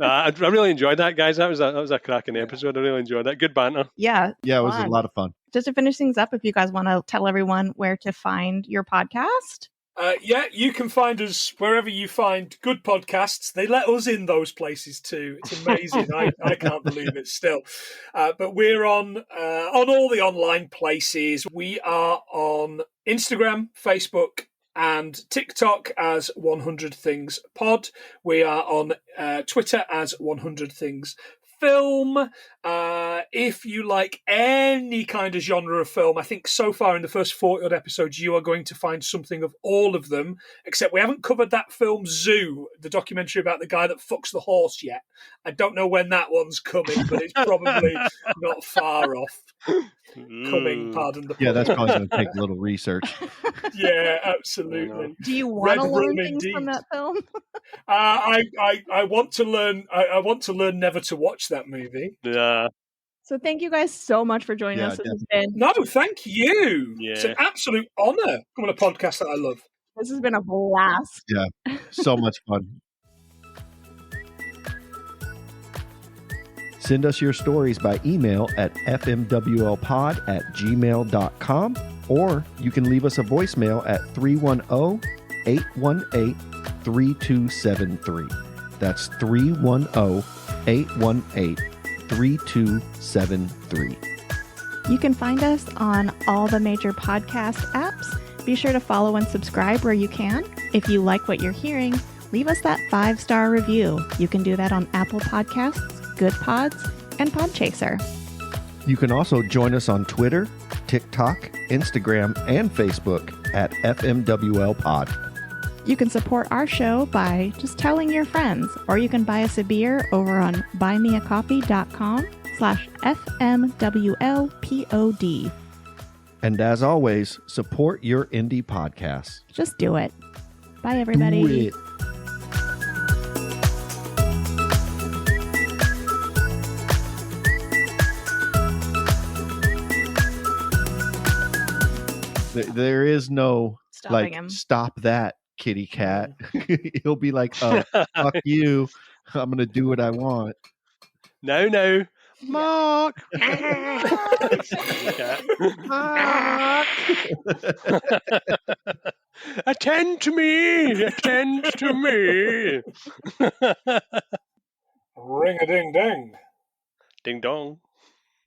I really enjoyed that, guys. That was a cracking episode. I really enjoyed that. Good banter. Yeah. Yeah, it was a fun. lot of fun. Just to finish things up, if you guys want to tell everyone where to find your podcast. Yeah, you can find us wherever you find good podcasts. They let us in those places too. It's amazing. I can't believe it still. But we're on all the online places. We are on Instagram, Facebook, and TikTok as 100 Things Pod. We are on Twitter as 100 Things Film. If you like any kind of genre of film, I think so far in the first 40 odd episodes you are going to find something of all of them, except we haven't covered that film Zoo, the documentary about the guy that fucks the horse, yet. I don't know when that one's coming, but it's probably not far off coming, pardon the pun. Yeah, that's probably going to take a little research. Yeah, absolutely. Do you want to Red learn Room things indeed. from that film? I want to learn. I want to learn never to watch that movie. Yeah. So thank you guys so much for joining Yeah, us. This has been No, thank you. It's Yeah. an absolute honour coming on a podcast that I love. this has been a blast. Yeah, so much fun. Send us your stories by email at fmwlpod@gmail.com, or you can leave us a voicemail at 310-818-3273. That's 310-818-3273. You can find us on all the major podcast apps. Be sure to follow and subscribe where you can. If you like what you're hearing, leave us that 5-star review. You can do that on Apple Podcasts, Good Pods, and Podchaser. You can also join us on Twitter, TikTok, Instagram, and Facebook at FMWLPod. You can support our show by just telling your friends, or you can buy us a beer over on buymeacoffee.com/FMWLPOD. And as always, support your indie podcasts. Just do it. Bye, everybody. Do it. There is no Stopping him. stop that, kitty cat. He'll be like, oh, fuck you. I'm going to do what I want. No. Mark. Attend to me. Attend to me. Ring a ding ding. Ding dong.